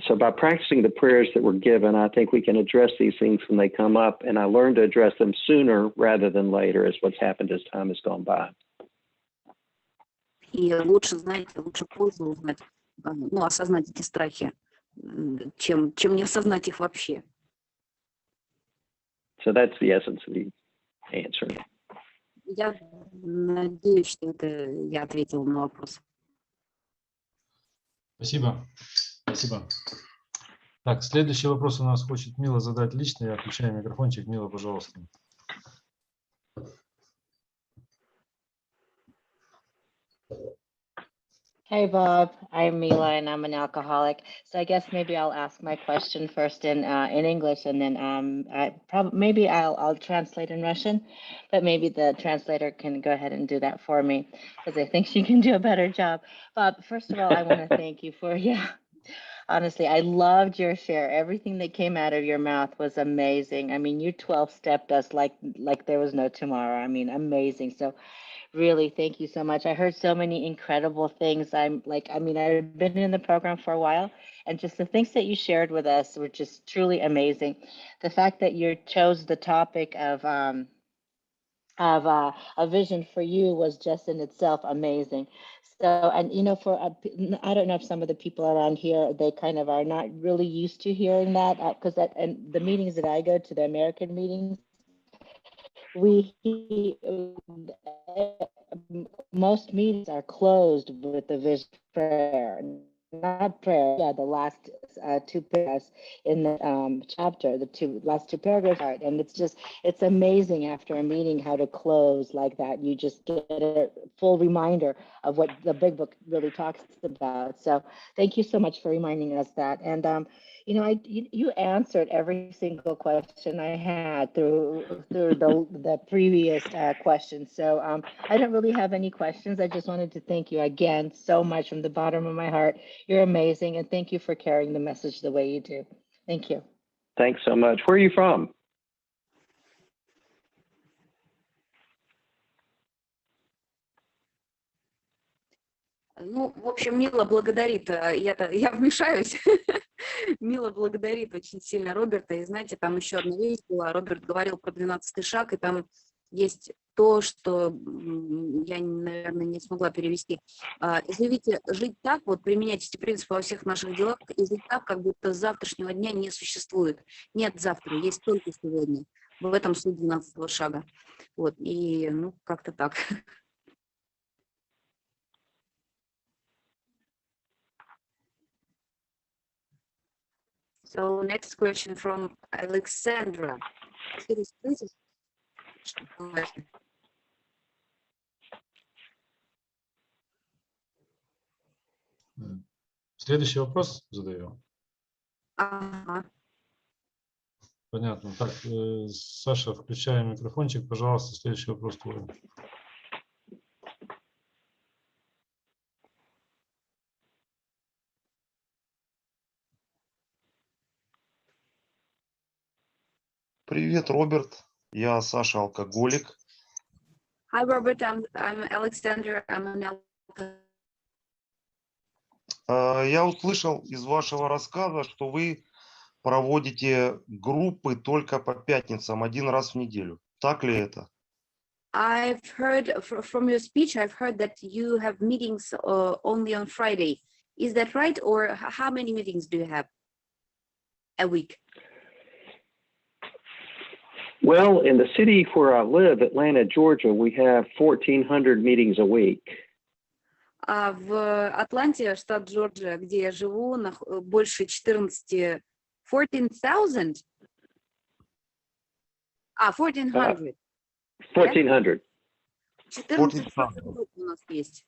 So by practicing the prayers that were given, I think we can address these things when they come up, and I learn to address them sooner rather than later, is what's happened as time has gone by. И лучше, знаете, лучше позже узнать, осознать эти страхи, чем не осознать их вообще. So that's the essence of the answer. Я надеюсь, что это я ответила на вопрос. Спасибо. Спасибо. Так, следующий вопрос у нас хочет Мила задать лично. Я включаю микрофончик. Мила, пожалуйста. Hey, Bob. I'm Mila, and I'm an alcoholic. So I guess maybe I'll ask my question first in English, and then maybe I'll translate in Russian, but maybe the translator can go ahead and do that for me because I think she can do a better job. Bob, first of all, I want to thank you for honestly, I loved your share. Everything that came out of your mouth was amazing. I mean, you 12-stepped us like there was no tomorrow. I mean, amazing. So really, thank you so much. I heard so many incredible things. I've been in the program for a while, and just the things that you shared with us were just truly amazing. The fact that you chose the topic of a vision for you was just in itself amazing. So, and I don't know if some of the people around here, they kind of are not really used to hearing that, because and the meetings that I go to, the American meetings, most meetings are closed with the vision prayer, not prayer. Yeah, the last two paragraphs in the chapter, last two paragraphs, and it's amazing after a meeting how to close like that. You just get a full reminder of what the big book really talks about. So thank you so much for reminding us that. And you answered every single question I had through the previous question. So I don't really have any questions. I just wanted to thank you again so much from the bottom of my heart. You're amazing, and thank you for carrying the message the way you do. Thank you. Thanks so much. Where are you from? Ну, в общем, Мила благодарит, я вмешаюсь, Мила благодарит очень сильно Роберта, и знаете, там еще одна вещь была, Роберт говорил про 12-й шаг, и там есть то, что я, наверное, не смогла перевести. Изъявите жить так, вот применять эти принципы во всех наших делах, и жить так, как будто завтрашнего дня не существует. Нет завтра, есть только сегодня. В этом суть 12-го шага. Вот, и, как-то так. So next question from Alexandra. Следующий вопрос задаю. Ага. Понятно. Так, Саша, включаем микрофончик, пожалуйста. Следующий вопрос твой. Привет, Роберт. Я Саша, алкоголик. Hi, Robert. I'm Alexander. I'm an alcoholic. Я услышал из вашего рассказа, что вы проводите группы только по пятницам, один раз в неделю. Так ли это? I've heard from your speech, I've heard that you have meetings only on Friday. Is that right? Or how many meetings do you have a week? Well, in the city where I live, Atlanta, Georgia, we have 1,400 meetings a week. В Атланте, штат Джорджия, где я живу, больше 14,000. 14,000? 1,400. 1,400. 14 групп у нас есть.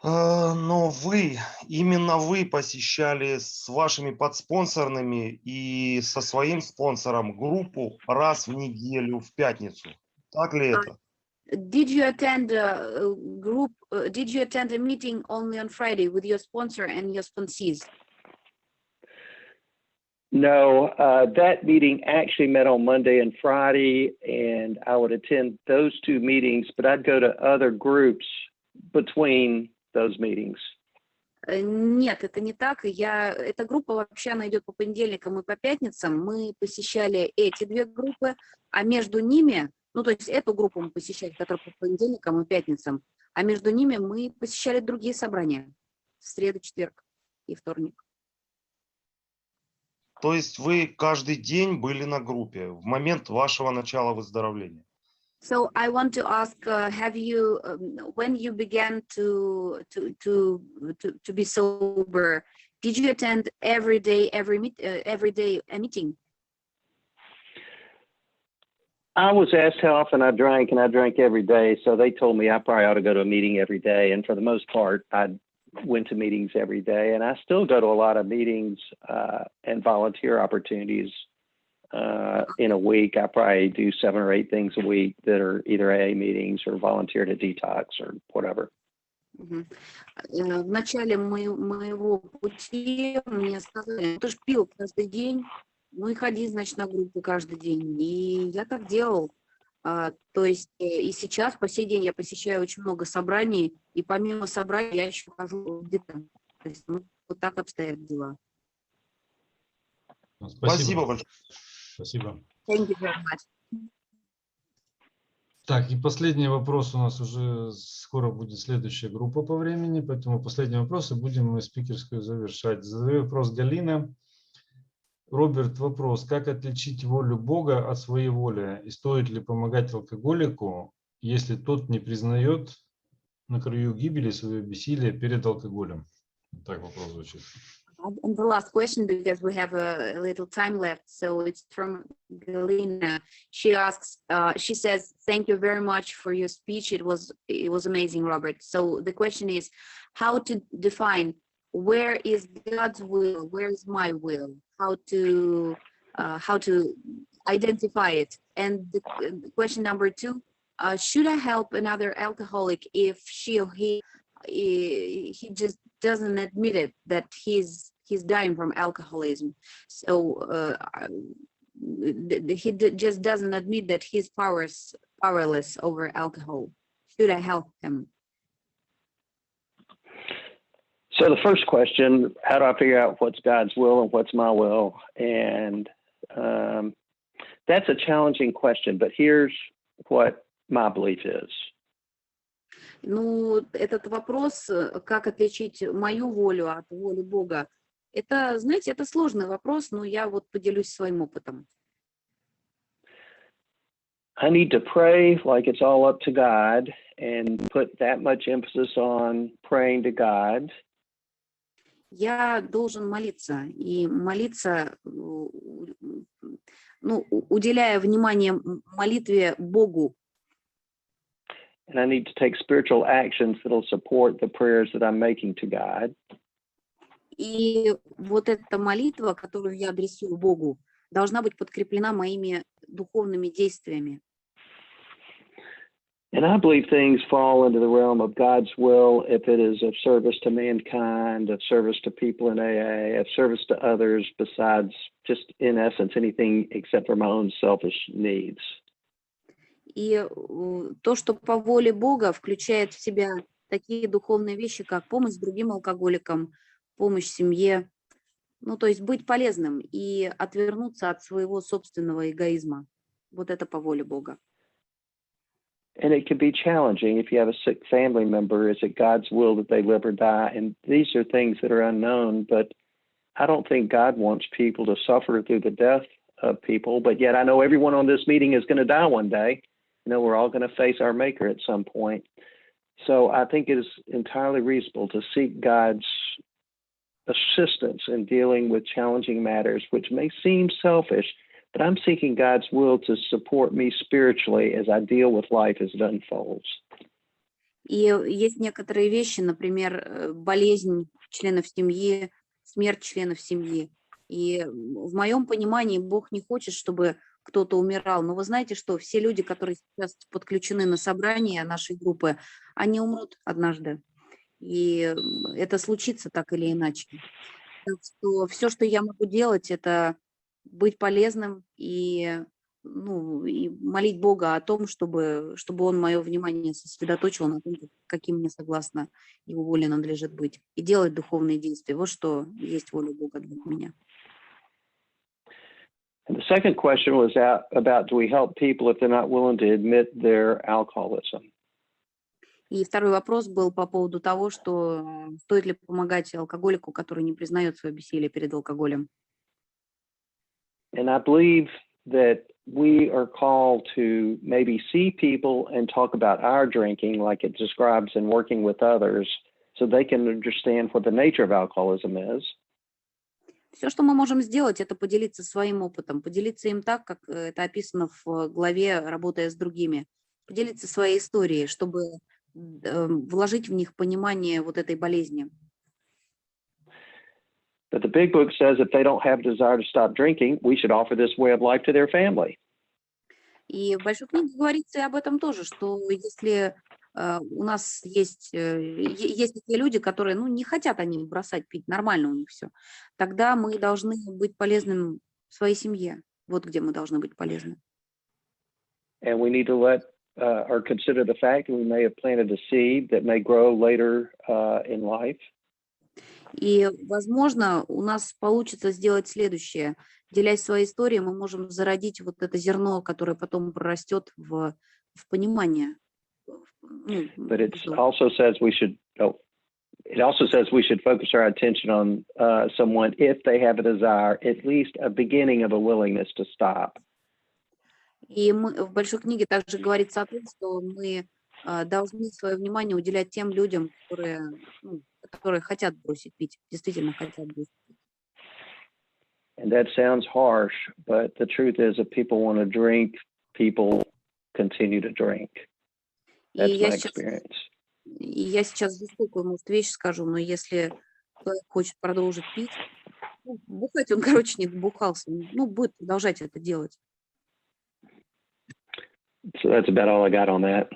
Но именно вы посещали с вашими подспонсорными и со своим спонсором группу раз в неделю в пятницу. Так ли это? Did you attend a group? Did you attend a meeting only on Friday with your sponsor and your sponsees? No, that meeting actually met on Monday and Friday, and I would attend those two meetings, but I'd go to other groups between those meetings. Нет, это не так. Эта группа вообще, она идет по понедельникам и по пятницам. Мы посещали эти две группы, а между ними, ну, то есть эту группу мы посещали, которая по понедельникам и пятницам, а между ними мы посещали другие собрания в среду, четверг и вторник. То есть вы каждый день были на группе в момент вашего начала выздоровления? So I want to ask, have you, when you began to be sober, did you attend every day, every day a meeting? I was asked how often I drank, and I drank every day. So they told me I probably ought to go to a meeting every day. And for the most part, I went to meetings every day. And I still go to a lot of meetings and volunteer opportunities. In a week, I probably do 7 or 8 things a week that are either AA meetings or volunteer to detox or whatever. В начале моего пути мне сказали, ты же пил каждый день, ну и ходи, значит, на группу каждый день. И я так делал. То есть и сейчас, по сей день, я посещаю очень много собраний, и помимо собраний я еще хожу где-то. То есть вот так обстоят дела. Спасибо большое. Спасибо. Thank you very much. Так, и последний вопрос у нас уже скоро будет следующая группа по времени, поэтому последний вопрос, и будем мы спикерскую завершать. Задаю вопрос Галина. Роберт, вопрос. Как отличить волю Бога от своей воли? И стоит ли помогать алкоголику, если тот не признает на краю гибели свое бессилие перед алкоголем? Так вопрос звучит. And the last question, because we have a little time left, so it's from Galina. She asks, she says, "Thank you very much for your speech. It was amazing, Robert." So the question is, how to define where is God's will, where is my will? How to identify it? And the question number 2, should I help another alcoholic if she or he just doesn't admit it, that he's dying from alcoholism? So he just doesn't admit that he's powerless over alcohol. Should I help him? So the first question, how do I figure out what's God's will and what's my will? And that's a challenging question, but here's what my belief is. Ну, этот вопрос, как отличить мою волю от воли Бога, это, знаете, это сложный вопрос, но я вот поделюсь своим опытом. I need to pray like it's all up to God and put that much emphasis on praying to God. Я должен молиться, и молиться, ну, уделяя внимание молитве Богу. And I need to take spiritual actions that'll support the prayers that I'm making to God. И вот эта молитва, которую я адресую Богу, должна быть подкреплена моими духовными действиями. And I believe things fall into the realm of God's will if it is of service to mankind, of service to people in AA, of service to others besides just, in essence, anything except for my own selfish needs. И то, что по воле Бога, включает в себя такие духовные вещи, как помощь другим алкоголикам, помощь семье, ну, то есть быть полезным и отвернуться от своего собственного эгоизма. Вот это по воле Бога. And it can be challenging if you have a sick family member. Is it God's will that they live or die? And these are things that are unknown, but I don't think God wants people to suffer through the death of people. But yet I know everyone on this meeting is going to die one day. You know, we're all going to face our Maker at some point. So I think it is entirely reasonable to seek God's assistance in dealing with challenging matters, which may seem selfish, but I'm seeking God's will to support me spiritually as I deal with life as it unfolds. И есть некоторые вещи, например, болезнь членов семьи, смерть членов семьи. И в моем понимании Бог не хочет, чтобы кто-то умирал. Но вы знаете, что все люди, которые сейчас подключены на собрание нашей группы, они умрут однажды. И это случится так или иначе. Так что все, что я могу делать, это быть полезным и, ну, и молить Бога о том, чтобы Он мое внимание сосредоточил на том, каким мне согласно Его воле надлежит быть. И делать духовные действия. Вот что есть воля Бога для меня. And the second question was about do we help people if they're not willing to admit their alcoholism? И второй вопрос был по поводу того, что стоит ли помогать алкоголику, который не признает свое бессилие перед алкоголем. And I believe that we are called to maybe see people and talk about our drinking like it describes in working with others so they can understand what the nature of alcoholism is. Все, что мы можем сделать, это поделиться своим опытом, поделиться им так, как это описано в главе «Работая с другими», поделиться своей историей, чтобы вложить в них понимание вот этой болезни. But the big book says if they don't have desire to stop drinking, we should offer this way of life to their family. И в большой книге говорится и об этом тоже, что если у нас есть такие люди, которые, ну, не хотят они бросать пить, нормально у них все, тогда мы должны быть полезным своей семье. Вот где мы должны быть полезны. And we need to let or consider the fact that we may have planted a seed that may grow later in life. И, возможно, у нас получится сделать следующее. Делясь своей историей, мы можем зародить вот это зерно, которое потом прорастет в понимание. But it also says we should. It also says we should focus our attention on someone if they have a desire, at least a beginning of a willingness to stop. И в большой книге также говорится о том, что мы должны свое внимание уделять тем людям, которые хотят бросить пить, действительно хотят бросить пить. And that sounds harsh, but the truth is, if people want to drink, people continue to drink. That's my experience. И я сейчас жестокую, может, вещь скажу, но если человек хочет продолжить пить, бухать он, короче, не бухался, будет продолжать это делать. So that's about all I got on that.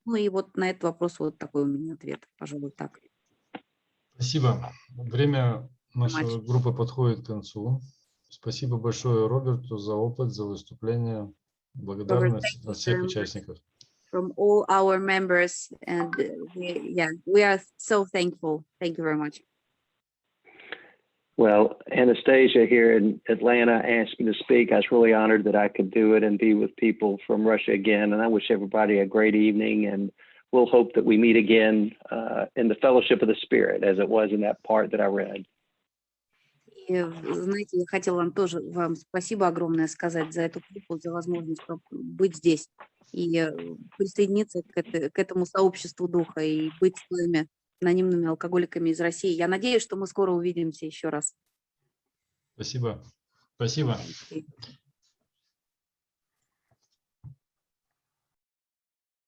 Ну и вот на этот вопрос вот такой у меня ответ, пожалуй, так. Спасибо. Время нашей группы подходит к концу. Спасибо большое Роберту за опыт, за выступление. Благодарность от всех участников. From all our members, and we are so thankful. Thank you very much. Well, Anastasia here in Atlanta asked me to speak. I was really honored that I could do it and be with people from Russia again. And I wish everybody a great evening. And we'll hope that we meet again in the fellowship of the Spirit, as it was in that part that I read. И, знаете, я хотела вам спасибо огромное сказать за эту группу, за возможность быть здесь и присоединиться к этому сообществу духа и быть с своими анонимными алкоголиками из России. Я надеюсь, что мы скоро увидимся еще раз. Спасибо. Спасибо.